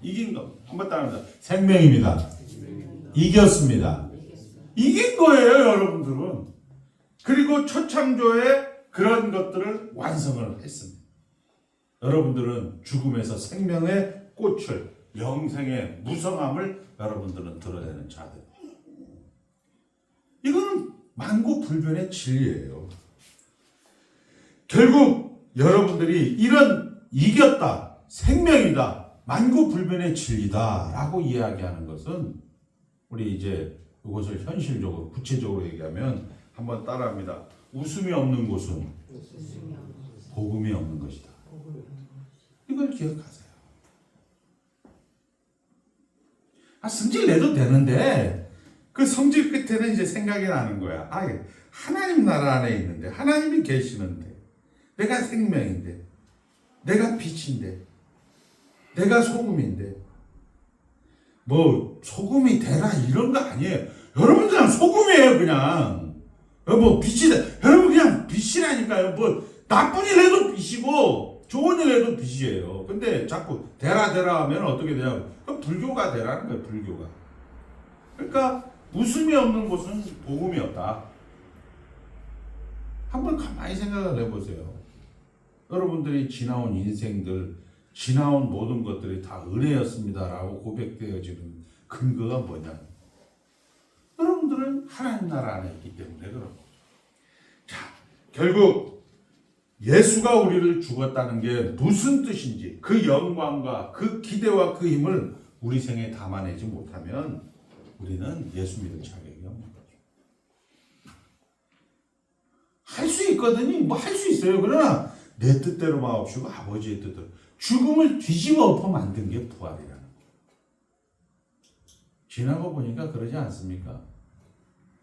이긴 겁니다. 한번 따라합니다. 생명입니다. 이겼습니다. 이긴 거예요, 여러분들은. 그리고 초창조에 그런 것들을 완성을 했습니다. 여러분들은 죽음에서 생명의 꽃을, 영생의 무성함을 여러분들은 드러내는 자들. 이거는 만고불변의 진리예요. 결국 여러분들이 이런 이겼다, 생명이다, 만고불변의 진리다 라고 이야기하는 것은 우리 이제 이것을 현실적으로 구체적으로 얘기하면 한번 따라합니다. 웃음이 없는 곳은 복음이 없는 것이다. 이걸 기억하세요. 성질 내도 되는데 그 성질 끝에는 이제 생각이 나는 거야. 하나님 나라 안에 있는데, 하나님이 계시는데, 내가 생명인데, 내가 빛인데, 내가 소금인데, 뭐 소금이 되라 이런 거 아니에요. 여러분 그냥 소금이에요. 그냥 뭐 빛이다. 여러분 그냥 빛이라니까요. 뭐 나쁜 일 해도 빛이고 좋은 일 해도 빛이에요. 근데 자꾸 되라 하면 어떻게 되냐면 불교가 되라는 거예요. 불교가. 그러니까 웃음이 없는 곳은 복음이 없다. 한번 가만히 생각을 해보세요. 여러분들이 지나온 인생들, 지나온 모든 것들이 다 은혜였습니다라고 고백되어지는 근거가 뭐냐? 여러분들은 하나님 나라 안에 있기 때문에 그런 거죠. 자, 결국 예수가 우리를 죽었다는 게 무슨 뜻인지, 그 영광과 그 기대와 그 힘을 우리 생에 담아내지 못하면 우리는 예수 믿을 자격이 없는 거죠. 할 수 있거든요. 뭐 할 수 있어요. 그러나 내 뜻대로 마옵시고 아버지의 뜻대로. 죽음을 뒤집어 엎어 만든 게 부활이라는 거예요. 지나고 보니까 그러지 않습니까?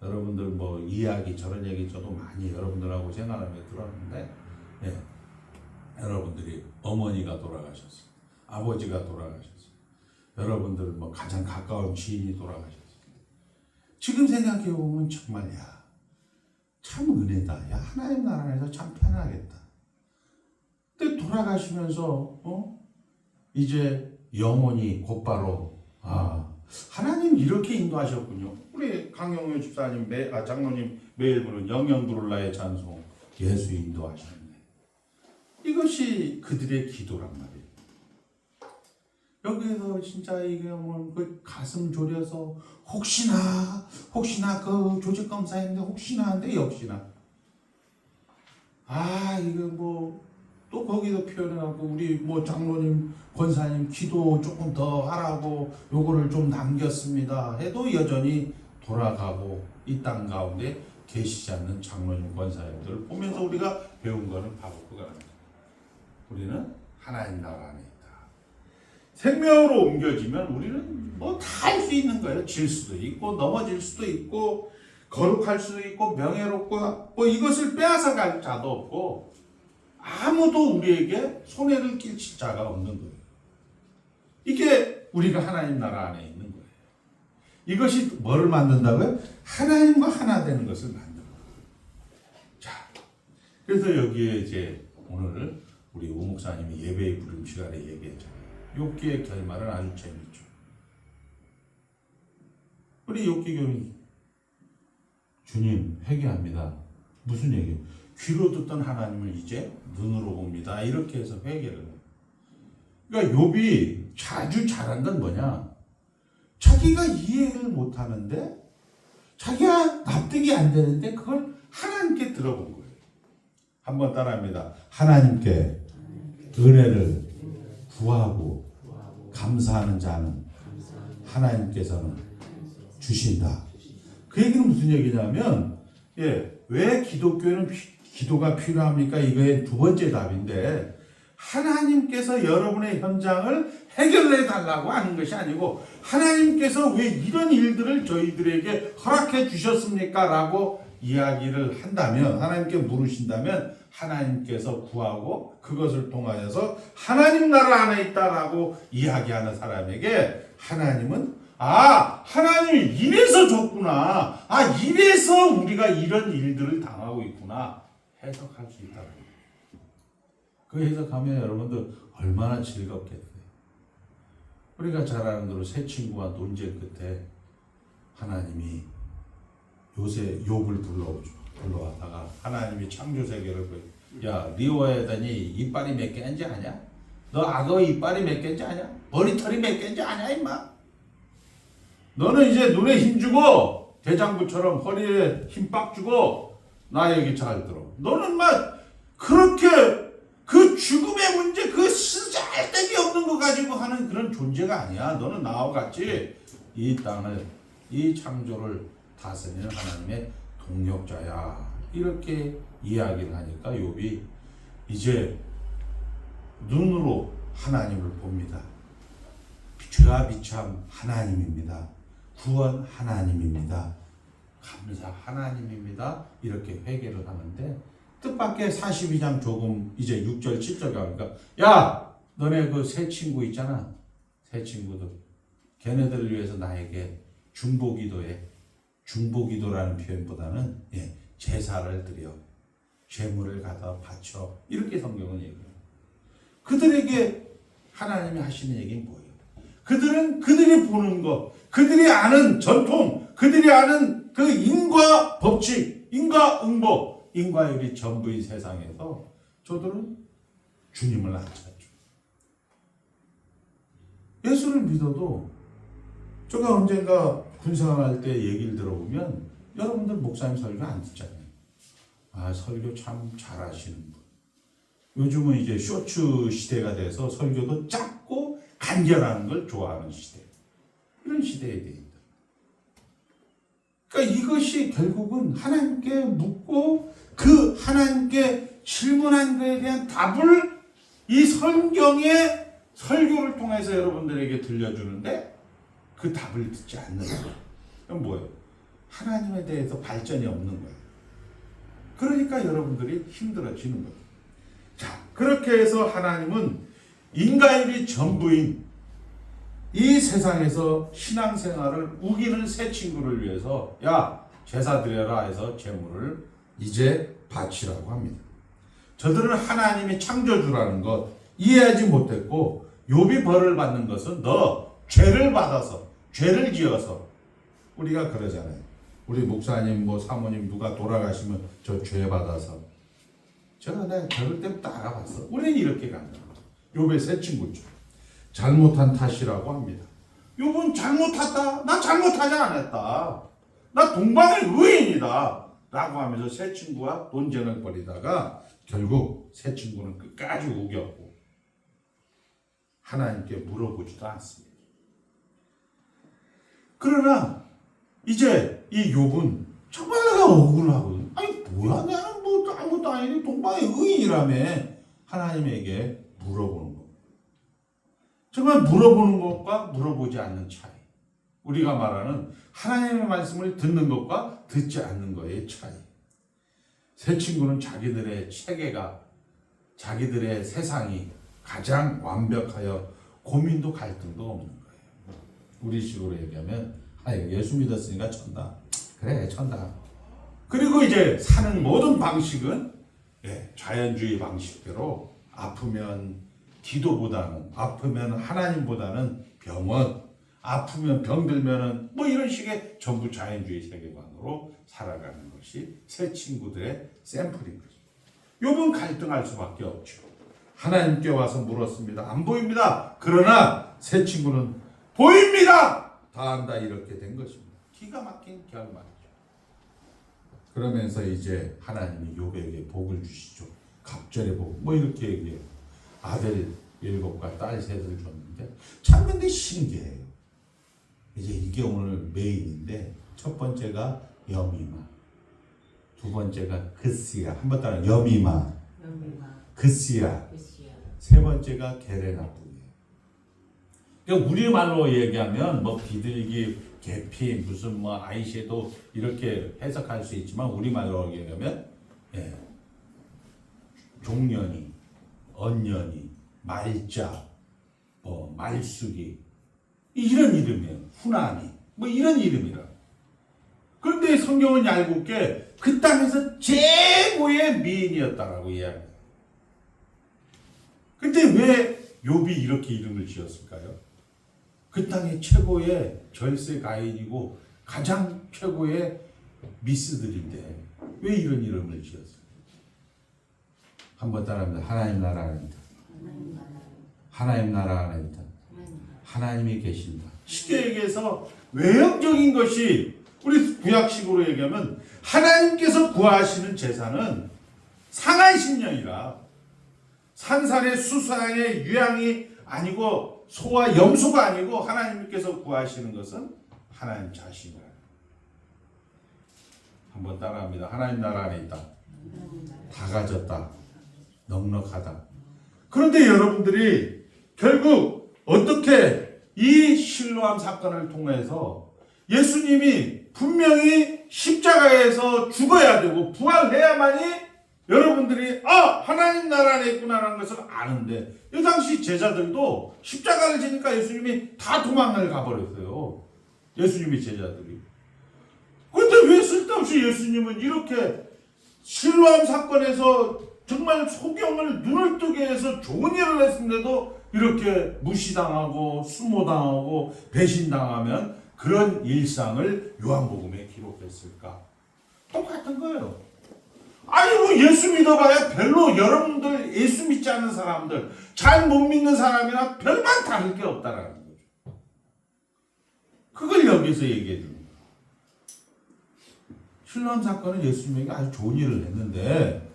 여러분들 뭐 이야기 저런 얘기 저도 많이 여러분들하고 생활하며 들었는데, 여러분들이 어머니가 돌아가셨어요. 아버지가 돌아가셨어요. 여러분들 뭐 가장 가까운 지인이 돌아가셨어요. 지금 생각해 보면 정말 참 은혜다. 하나님 나라에서 참 편하겠다. 근데 돌아가시면서 이제 영혼이 곧바로 하나님 이렇게 인도하셨군요. 우리 강영효 집사님, 장로님 매일 부르는 영영 부를라의 찬송, 예수 인도하셨네. 이것이 그들의 기도란 말이에요. 여기에서 진짜 이게 그 가슴 졸여서 혹시나 그 조직 검사인데 혹시나 한데 역시나 이거 뭐 또 거기서 표현해갖고 우리 뭐 장로님 권사님 기도 조금 더 하라고 요거를 좀 남겼습니다 해도 여전히 돌아가고 이 땅 가운데 계시지 않는 장로님 권사님들을 보면서 우리가 배운 거는 바로 그거랍니다. 우리는 하나님 나라 안에 있다. 생명으로 옮겨지면 우리는 뭐 다 할 수 있는 거예요. 질 수도 있고 넘어질 수도 있고 거룩할 수도 있고 명예롭고 뭐 이것을 빼앗아 갈 자도 없고 아무도 우리에게 손해를 끼칠 자가 없는 거예요. 이게 우리가 하나님 나라 안에 있는 거예요. 이것이 뭐를 만든다고요? 하나님과 하나 되는 것을 만드는 거예요. 자, 그래서 여기에 이제 오늘 우리 우 목사님이 예배의 부름 시간에 얘기했잖아요. 욥기의 결말은 아주 재밌죠. 우리 욥기 교인 주님 회개합니다. 무슨 얘기예요? 귀로 듣던 하나님을 이제 눈으로 봅니다. 이렇게 해서 회개를 해요. 그러니까 욥이 자주 잘한 건 뭐냐? 자기가 이해를 못하는데 자기가 납득이 안 되는데 그걸 하나님께 들어본 거예요. 한번 따라합니다. 하나님께 은혜를 구하고 감사하는 자는 하나님께서는 주신다. 그 얘기는 무슨 얘기냐면, 왜 기독교는 기도가 필요합니까? 이거의 두 번째 답인데, 하나님께서 여러분의 현장을 해결해 달라고 하는 것이 아니고, 하나님께서 왜 이런 일들을 저희들에게 허락해 주셨습니까? 라고 이야기를 한다면, 하나님께 물으신다면, 하나님께서 구하고 그것을 통하여서 하나님 나라 안에 있다라고 이야기하는 사람에게 하나님은 하나님이 이래서 줬구나. 이래서 우리가 이런 일들을 당하고 있구나. 해석할 수 있다는 거예요. 그 해석하면 여러분들 얼마나 즐겁겠어요. 우리가 잘 아는 대로 세 친구와 논쟁 끝에 하나님이 요새 욥을 불러왔다가 하나님이 창조 세계를 야 리워에다니 이빨이 몇 개인지 아냐? 너 악어 이빨이 몇 개인지 아냐? 머리털이 몇 개인지 아냐 임마? 너는 이제 눈에 힘주고 대장부처럼 허리에 힘 빡 주고 나 얘기 잘 들어. 너는 막 그렇게 그 죽음의 문제 그 쓰잘데기 없는 거 가지고 하는 그런 존재가 아니야. 너는 나와 같이 이 땅을 이 창조를 다스리는 하나님의 동력자야. 이렇게 이야기를 하니까 욥이 이제 눈으로 하나님을 봅니다. 죄와 비참 하나님입니다. 구원 하나님입니다. 감사 하나님입니다. 이렇게 회개를 하는데 뜻밖의 42장 조금 이제 6절 7절 가니까 야 너네 그 세 친구 있잖아. 세 친구들 걔네들을 위해서 나에게 중보기도해. 중보기도라는 표현보다는 제사를 드려 제물을 갖다 바쳐 이렇게 성경은 얘기해요. 그들에게 하나님이 하시는 얘기는 뭐예요? 그들은 그들이 보는 것, 그들이 아는 전통, 그들이 아는 그 인과 법칙, 인과 응보, 인과율이 전부인 세상에서 저들은 주님을 안 찾죠. 예수를 믿어도 제가 언젠가 군생활할 때 얘기를 들어보면 여러분들 목사님 설교 안 듣잖아요. 설교 참 잘하시는 분. 요즘은 이제 쇼츠 시대가 돼서 설교도 짧고 간결한 걸 좋아하는 시대. 이런 시대에 돼 있다. 그러니까 이것이 결국은 하나님께 묻고 그 하나님께 질문한 것에 대한 답을 이 성경의 설교를 통해서 여러분들에게 들려주는데 그 답을 듣지 않는 거예요. 그럼 뭐예요? 하나님에 대해서 발전이 없는 거예요. 그러니까 여러분들이 힘들어지는 거예요. 자, 그렇게 해서 하나님은 인간이 전부인 이 세상에서 신앙생활을 우기는 새 친구를 위해서 야 제사 드려라 해서 제물을 이제 바치라고 합니다. 저들은 하나님이 창조주라는 것 이해하지 못했고 욥이 벌을 받는 것은 너 죄를 받아서 죄를 지어서 우리가 그러잖아요. 우리 목사님 뭐 사모님 누가 돌아가시면 저 죄 받아서 제가 내가 결혼 때부터 알아봤어. 우리는 이렇게 간다. 욥의 새 친구죠. 잘못한 탓이라고 합니다. 욥은 잘못했다. 나 잘못하지 않았다. 나 동방의 의인이다. 라고 하면서 새 친구와 논쟁을 벌이다가 결국 새 친구는 끝까지 우겼고 하나님께 물어보지도 않습니다. 그러나 이제 이 욥은 정말 내가 억울하거든. 아니 뭐야 나는 뭐 아무것도 아니니 동방의 의인이라며 하나님에게 물어보는 것. 정말 물어보는 것과 물어보지 않는 차이. 우리가 말하는 하나님의 말씀을 듣는 것과 듣지 않는 것의 차이. 새 친구는 자기들의 체계가 자기들의 세상이 가장 완벽하여 고민도 갈등도 없는 거예요. 우리 식으로 얘기하면 예수 믿었으니까 천다. 그래 천다. 그리고 이제 사는 모든 방식은 자연주의 방식대로 아프면 기도보다는 아프면 하나님보다는 병원 아프면 병들면은 뭐 이런 식의 전부 자연주의 세계관으로 살아가는 것이 새 친구들의 샘플인 거죠. 요번 갈등할 수밖에 없죠. 하나님께 와서 물었습니다. 안 보입니다. 그러나 새 친구는 보입니다. 다 안다 이렇게 된 것입니다. 기가 막힌 결말이죠. 그러면서 이제 하나님이 욥에게 복을 주시죠. 갑절의 복. 뭐 이렇게 얘기해요. 아들 7과 딸 3을 줬는데 참 근데 신기해요. 이제 이게 오늘 메인인데 첫 번째가 여미마, 두 번째가 그스야, 한번 따라 여미마, 그스야, 세 번째가 게레나뿐이에요. 그러니까 우리말로 얘기하면 뭐 비둘기, 계피, 무슨 뭐 아이섀도우 이렇게 해석할 수 있지만 우리말로 얘기하면 종년이, 언년이, 말자, 뭐 말숙이 이런 이름이에요. 후나미 뭐 이런 이름이라. 그런데 성경은 얄궂게 그 땅에서 최고의 미인이었다라고 이야기해요. 근데 왜 욥이 이렇게 이름을 지었을까요? 그 땅의 최고의 절세 가인이고 가장 최고의 미스들인데 왜 이런 이름을 지었어요? 한번 따라합니다. 하나님 나라 안에다. 하나님 나라 안에다. 하나님이 계신다. 쉽게 얘기해서 외형적인 것이 우리 구약식으로 얘기하면 하나님께서 구하시는 제사는 상한 심령이라 산산의 수산의 유양이 아니고 소와 염소가 아니고 하나님께서 구하시는 것은 하나님 자신이라. 한번 따라합니다. 하나님 나라 안에 있다. 다 가졌다. 넉넉하다. 그런데 여러분들이 결국 어떻게 이 실로암 사건을 통해서 예수님이 분명히 십자가에서 죽어야 되고 부활해야만이 여러분들이 하나님 나라 안에 있구나라는 것을 아는데 이 당시 제자들도 십자가를 지니까 예수님이 다 도망을 가버렸어요. 예수님의 제자들이. 그런데 왜 쓸데없이 예수님은 이렇게 실로암 사건에서 정말 소경을 눈을 뜨게 해서 좋은 일을 했는데도 이렇게 무시당하고 수모당하고 배신당하면 그런 일상을 요한복음에 기록했을까? 똑같은 거예요. 아니 뭐 예수 믿어봐야 별로 여러분들 예수 믿지 않는 사람들 잘 못 믿는 사람이나 별반 다를 게 없다라는 거죠. 그걸 여기서 얘기해 줍니다. 실로암 사건은 예수님에게 아주 좋은 일을 했는데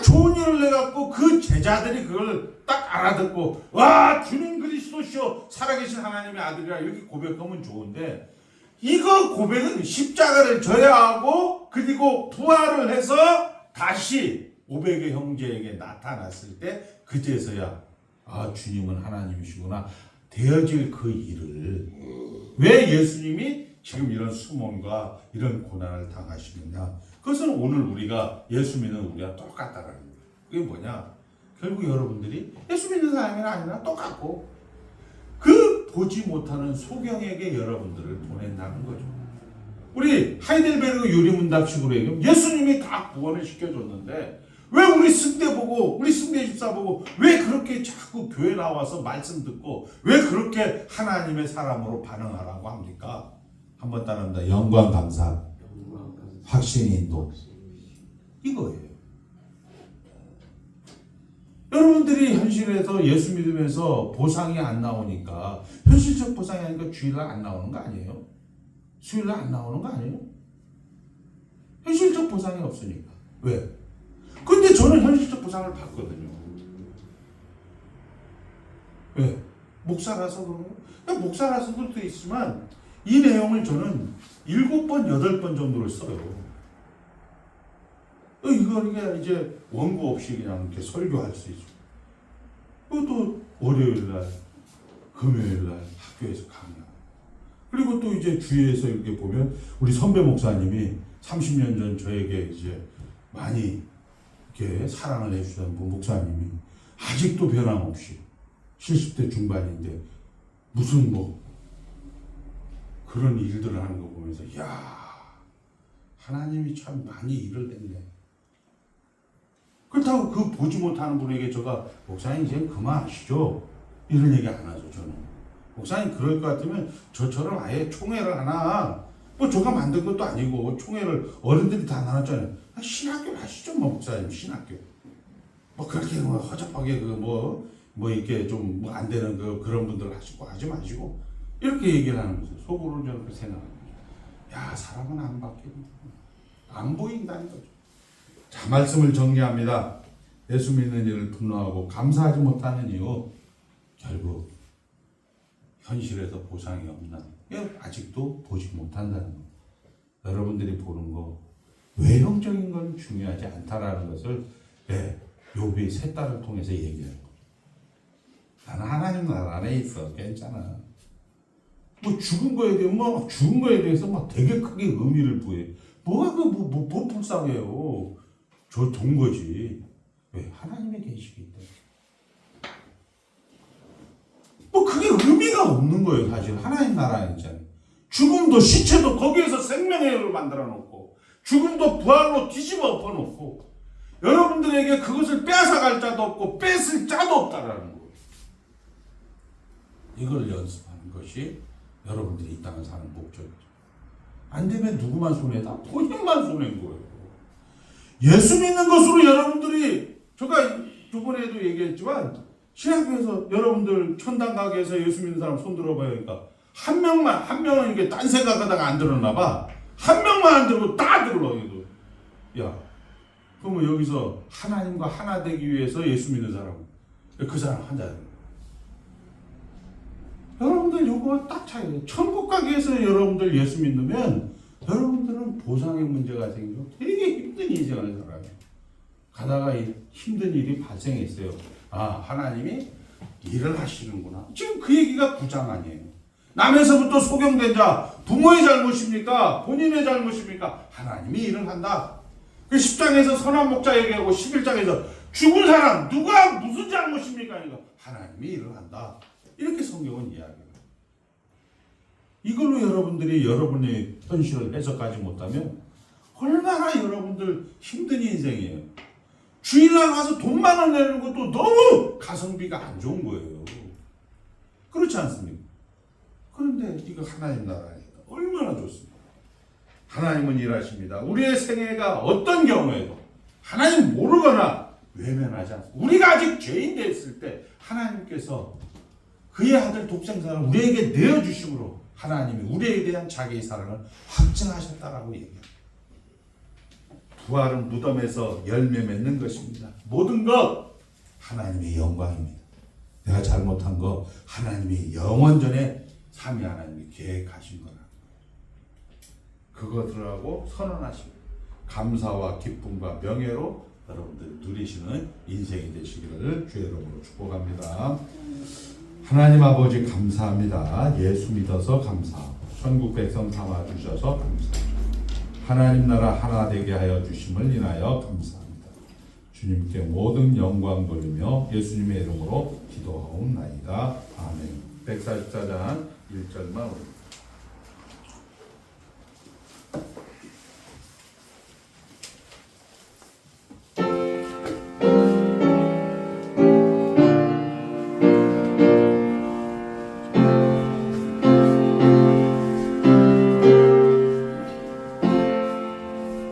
좋은 일을 해갖고 그 제자들이 그걸 딱 알아듣고 와 주님 그리스도시오 살아계신 하나님의 아들이라 이렇게 고백하면 좋은데 이거 고백은 십자가를 져야 하고 그리고 부활을 해서 다시 500의 형제에게 나타났을 때 그제서야 주님은 하나님이시구나 되어질 그 일을 왜 예수님이 지금 이런 수모과 이런 고난을 당하시느냐 그것은 오늘 우리가 예수 믿는 우리가 똑같다라는 거예요. 그게 뭐냐 결국 여러분들이 예수 믿는 사람이나 아니나 똑같고 그 보지 못하는 소경에게 여러분들을 보낸다는 거죠. 우리 하이델베르그 유리문답식으로 얘기하면 예수님이 다 구원을 시켜줬는데 왜 우리 승대 보고 우리 승대 집사 보고 왜 그렇게 자꾸 교회 나와서 말씀 듣고 왜 그렇게 하나님의 사람으로 반응하라고 합니까? 한번 따라합니다. 영광 감사 확신 인도 이거예요. 여러분들이 현실에서 예수 믿으면서 보상이 안 나오니까 현실적 보상이 아니니까 주일날 안 나오는 거 아니에요? 수요일날 안 나오는 거 아니에요? 현실적 보상이 없으니까. 왜? 근데 저는 현실적 보상을 받거든요. 왜? 목사라서 그런가요? 목사라서도 돼 있지만 이 내용을 저는 7번, 8번 정도를 써요. 이거 이제 원고 없이 그냥 이렇게 설교할 수 있죠. 또 월요일날, 금요일날 학교에서 강의. 그리고 또 이제 주위에서 이렇게 보면 우리 선배 목사님이 30년 전 저에게 이제 많이 이렇게 사랑을 해주던 목사님이 아직도 변함없이 70대 중반인데 무슨 뭐 그런 일들을 하는 거 보면서 야 하나님이 참 많이 일을 했네. 그렇다고 그 보지 못하는 분에게 제가 목사님 이제 그만하시죠 이런 얘기 안 하죠. 저는 목사님 그럴 것 같으면 저처럼 아예 총회를 하나, 뭐 저가 만든 것도 아니고 총회를 어른들이 다 나눴잖아요. 신학교를 하시죠, 뭐 목사님 신학교. 뭐 그렇게 뭐 허접하게 뭐 이렇게 좀 뭐 안 되는 그런 분들 하시고 하지 마시고 이렇게 얘기를 하는 거죠. 속으로 저는 그렇게 생각합니다. 야, 사람은 안 바뀌고 안 보인다는 거죠. 자, 말씀을 정리합니다. 예수 믿는 일을 분노하고 감사하지 못하는 이유, 결국 현실에서 보상이 없나, 아직도 보지 못한다는 거. 여러분들이 보는 거 외형적인 건 중요하지 않다라는 것을 욥이 세 딸을 통해서 얘기하는 거. 나는 하나님 나라 안에 있어, 괜찮아. 뭐 죽은 거에 대해서 막 되게 크게 의미를 부여해. 뭐가 뭐 불쌍해요. 저 좋은 거지. 왜? 하나님의 계시기 때문에. 뭐 그게 의미가 없는 거예요, 사실. 하나님 나라에 있잖아요. 죽음도 시체도 거기에서 생명의 열을 만들어 놓고, 죽음도 부활로 뒤집어 엎어 놓고, 여러분들에게 그것을 빼앗아갈 자도 없고 뺏을 자도 없다라는 거예요. 이걸 연습하는 것이 여러분들이 이 땅을 사는 목적이죠. 안 되면 누구만 손해다? 본인만 손해인 거예요. 예수 믿는 것으로 여러분들이, 제가 저번에도 얘기했지만 신학교에서 여러분들 천당 가게에서 예수 믿는 사람 손 들어봐요. 그러니까 한 명은 이게 딴 생각하다가 안 들었나 봐. 한 명만 안 들고 다 들어. 야, 그러면 여기서 하나님과 하나 되기 위해서 예수 믿는 사람은 그 사람 한자. 여러분들 요거 딱 차이에요. 천국 가기 위해서 여러분들 예수 믿으면 여러분들은 보상의 문제가 생기고 되게 힘든 인생을 살아요. 가다가 힘든 일이 발생했어요. 아, 하나님이 일을 하시는구나. 지금 그 얘기가 구장 아니에요. 남에서부터 소경된 자, 부모의 잘못입니까? 본인의 잘못입니까? 하나님이 일을 한다. 그 10장에서 선한 목자 얘기하고 11장에서 죽은 사람 누가 무슨 잘못입니까? 이거 하나님이 일을 한다. 이렇게 성경은 이야기해요. 이걸로 여러분들이 여러분의 현실을 해석하지 못하면 얼마나 여러분들 힘든 인생이에요. 주일날 와서 돈만 원 내는 것도 너무 가성비가 안 좋은 거예요. 그렇지 않습니까? 그런데 이거 하나님 나라니까 얼마나 좋습니까? 하나님은 일하십니다. 우리의 생애가 어떤 경우에도 하나님 모르거나 외면하지 않습니다. 우리가 아직 죄인 됐을 때 하나님께서 그의 아들 독생자를 우리에게 내어주심으로 하나님이 우리에 대한 자기의 사랑을 확증하셨다라고 얘기합니다. 부활은 무덤에서 열매 맺는 것입니다. 모든 것 하나님의 영광입니다. 내가 잘못한 거 하나님이 영원전에 삼위 하나님이 계획하신 거라. 그것들하고 선언하시고 감사와 기쁨과 명예로 여러분들이 누리시는 인생이 되시기를 주의 이름으로 축복합니다. 하나님 아버지 감사합니다. 예수 믿어서 감사하고 천국 백성 삼아 주셔서 감사합니다. 하나님 나라 하나 되게 하여 주심을 인하여 감사합니다. 주님께 모든 영광 돌리며 예수님의 이름으로 기도하옵나이다. 아멘. 144장 1절만 올립니다.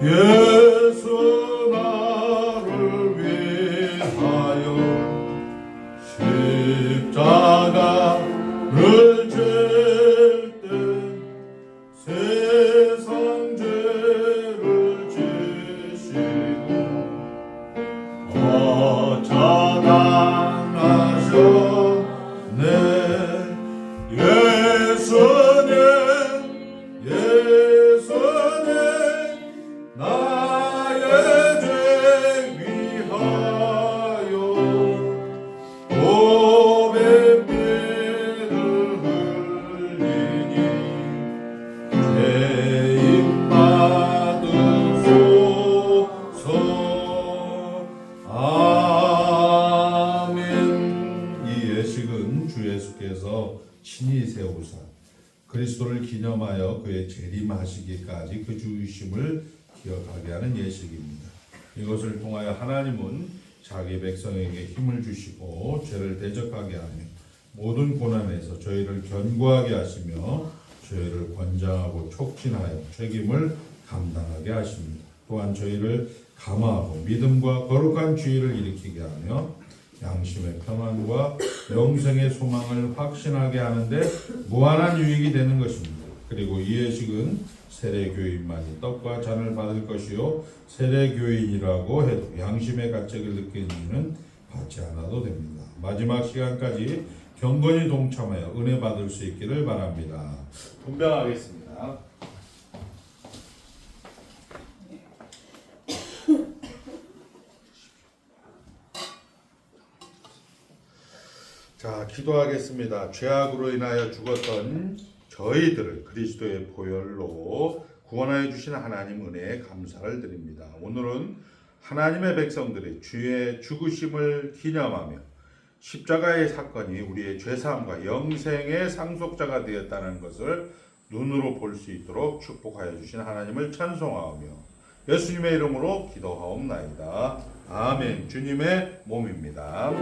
예수 나를 위하여 십자가를 질 때 세상 죄를 지시고 어쩌당하셨네. 예수님 나의 죄 위하여 보배피를 흘리니 죄인 받으소서. 아멘. 이 예식은 주 예수께서 친히 세우사 그리스도를 기념하여 그의 재림하시기까지 그 주이심을 기억하게 하는 예식입니다. 이것을 통하여 하나님은 자기 백성에게 힘을 주시고 죄를 대적하게 하며 모든 고난에서 저희를 견고하게 하시며 저희를 권장하고 촉진하여 책임을 감당하게 하십니다. 또한 저희를 감화하고 믿음과 거룩한 주의를 일으키게 하며 양심의 평안과 영생의 소망을 확신하게 하는데 무한한 유익이 되는 것입니다. 그리고 이 예식은 세례교인만이 떡과 잔을 받을 것이요 세례교인이라고 해도 양심의 가책을 느끼는 이는 받지 않아도 됩니다. 마지막 시간까지 경건히 동참하여 은혜 받을 수 있기를 바랍니다. 분명하겠습니다. 자, 기도하겠습니다. 죄악으로 인하여 죽었던 저희들을 그리스도의 보혈로 구원하여 주신 하나님 은혜에 감사를 드립니다. 오늘은 하나님의 백성들이 주의 죽으심을 기념하며 십자가의 사건이 우리의 죄사함과 영생의 상속자가 되었다는 것을 눈으로 볼 수 있도록 축복하여 주신 하나님을 찬송하며 예수님의 이름으로 기도하옵나이다. 아멘. 주님의 몸입니다.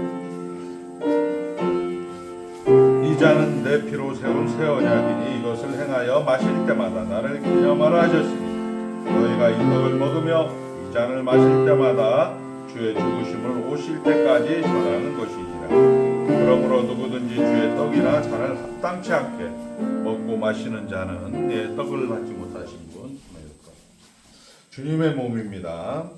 이 잔은 내 피로 세운 새 언약이니 이것을 행하여 마실 때마다 나를 기념하라 하셨으니 너희가 이 떡을 먹으며 이 잔을 마실 때마다 주의 죽으심을 오실 때까지 전하는 것이니라. 그러므로 누구든지 주의 떡이나 잔을 합당치 않게 먹고 마시는 자는 내 떡을 받지 못하신 분 주님의 몸입니다.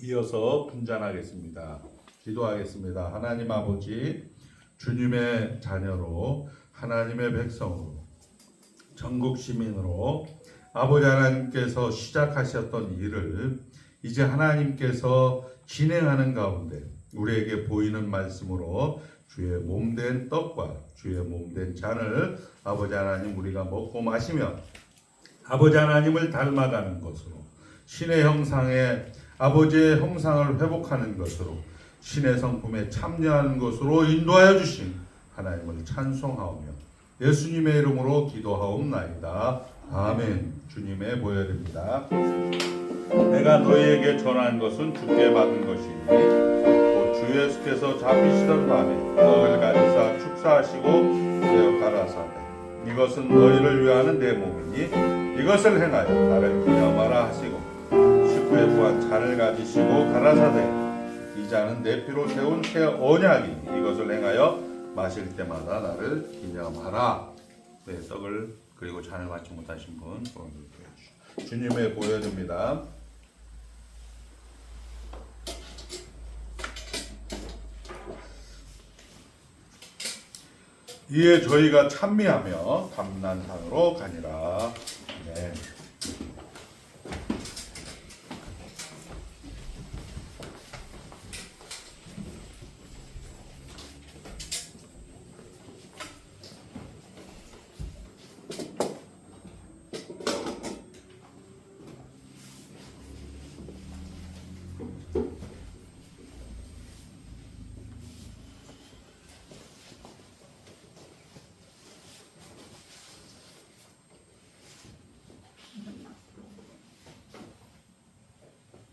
이어서 분잔하겠습니다. 기도하겠습니다. 하나님 아버지, 주님의 자녀로 하나님의 백성으로 전국 시민으로 아버지 하나님께서 시작하셨던 일을 이제 하나님께서 진행하는 가운데 우리에게 보이는 말씀으로 주의 몸된 떡과 주의 몸된 잔을 아버지 하나님 우리가 먹고 마시며 아버지 하나님을 닮아가는 것으로 신의 형상에 아버지의 형상을 회복하는 것으로 신의 성품에 참여하는 것으로 인도하여 주신 하나님을 찬송하오며 예수님의 이름으로 기도하옵나이다. 아멘. 주님의 보혈입니다. 내가 너희에게 전한 것은 주께 받은 것이니 또 주 예수께서 잡히시던 밤에 떡을 가지사 축사하시고 되어 가라사대 이것은 너희를 위하는 내 몸이니 이것을 행하여 나를 기념하라 하시고 후에 또한 잔을 가지시고 가라사대 이 잔은 내 피로 세운 새 언약이니 이것을 행하여 마실 때마다 나를 기념하라. 네, 떡을 그리고 잔을 받지 못하신 분 주님의 보혈입니다. 이에 저희가 찬미하며 감난산으로 가니라. 네.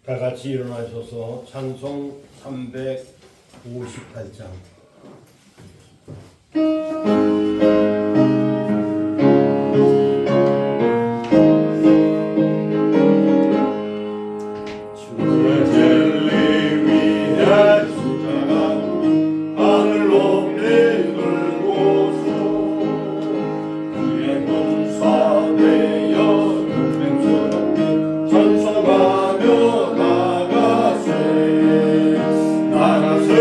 다 같이 일어나셔서 찬송 358장 나가세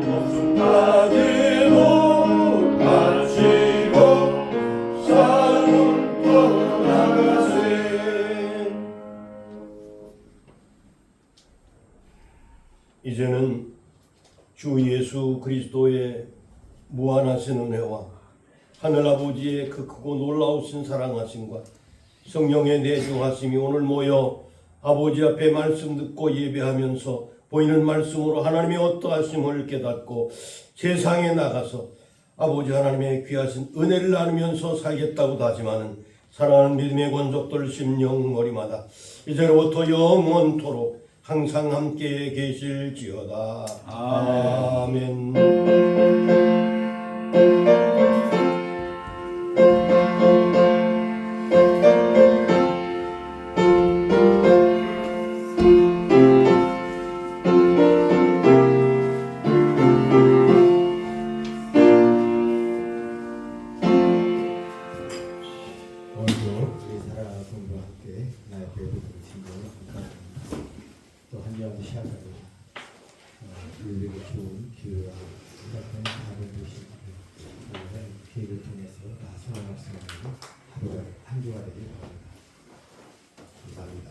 목숨 빠지고 바치고 산으로 나가세. 이제는 주 예수 그리스도의 무한하신 은혜와 하늘아버지의 그 크고 놀라우신 사랑하심과 성령의 내주하심이 오늘 모여 아버지 앞에 말씀 듣고 예배하면서 보이는 말씀으로 하나님의 어떠하심을 깨닫고 세상에 나가서 아버지 하나님의 귀하신 은혜를 나누면서 살겠다고 다짐하는 사랑하는 믿음의 권속들 심령 머리마다 이제로부터 영원토록 항상 함께 계실지어다. 아멘. 오늘도 우리 사랑하는 성도와 함께 나의 배를 드리신 것 또한 주간도 시작하고 우리에게 좋은 기회와 같은 하루 되신 기회를 통해서 다 선한 말씀하고 하루가 한 주가 되길 바랍니다. 감사합니다.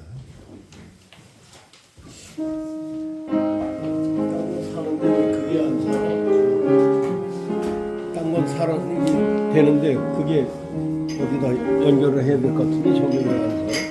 사는데 왜 그게 안 살아? 딴 건 살아 되는데 그게 어디다 연결을 해야 될 것 같은데 저게 왜 안 살아?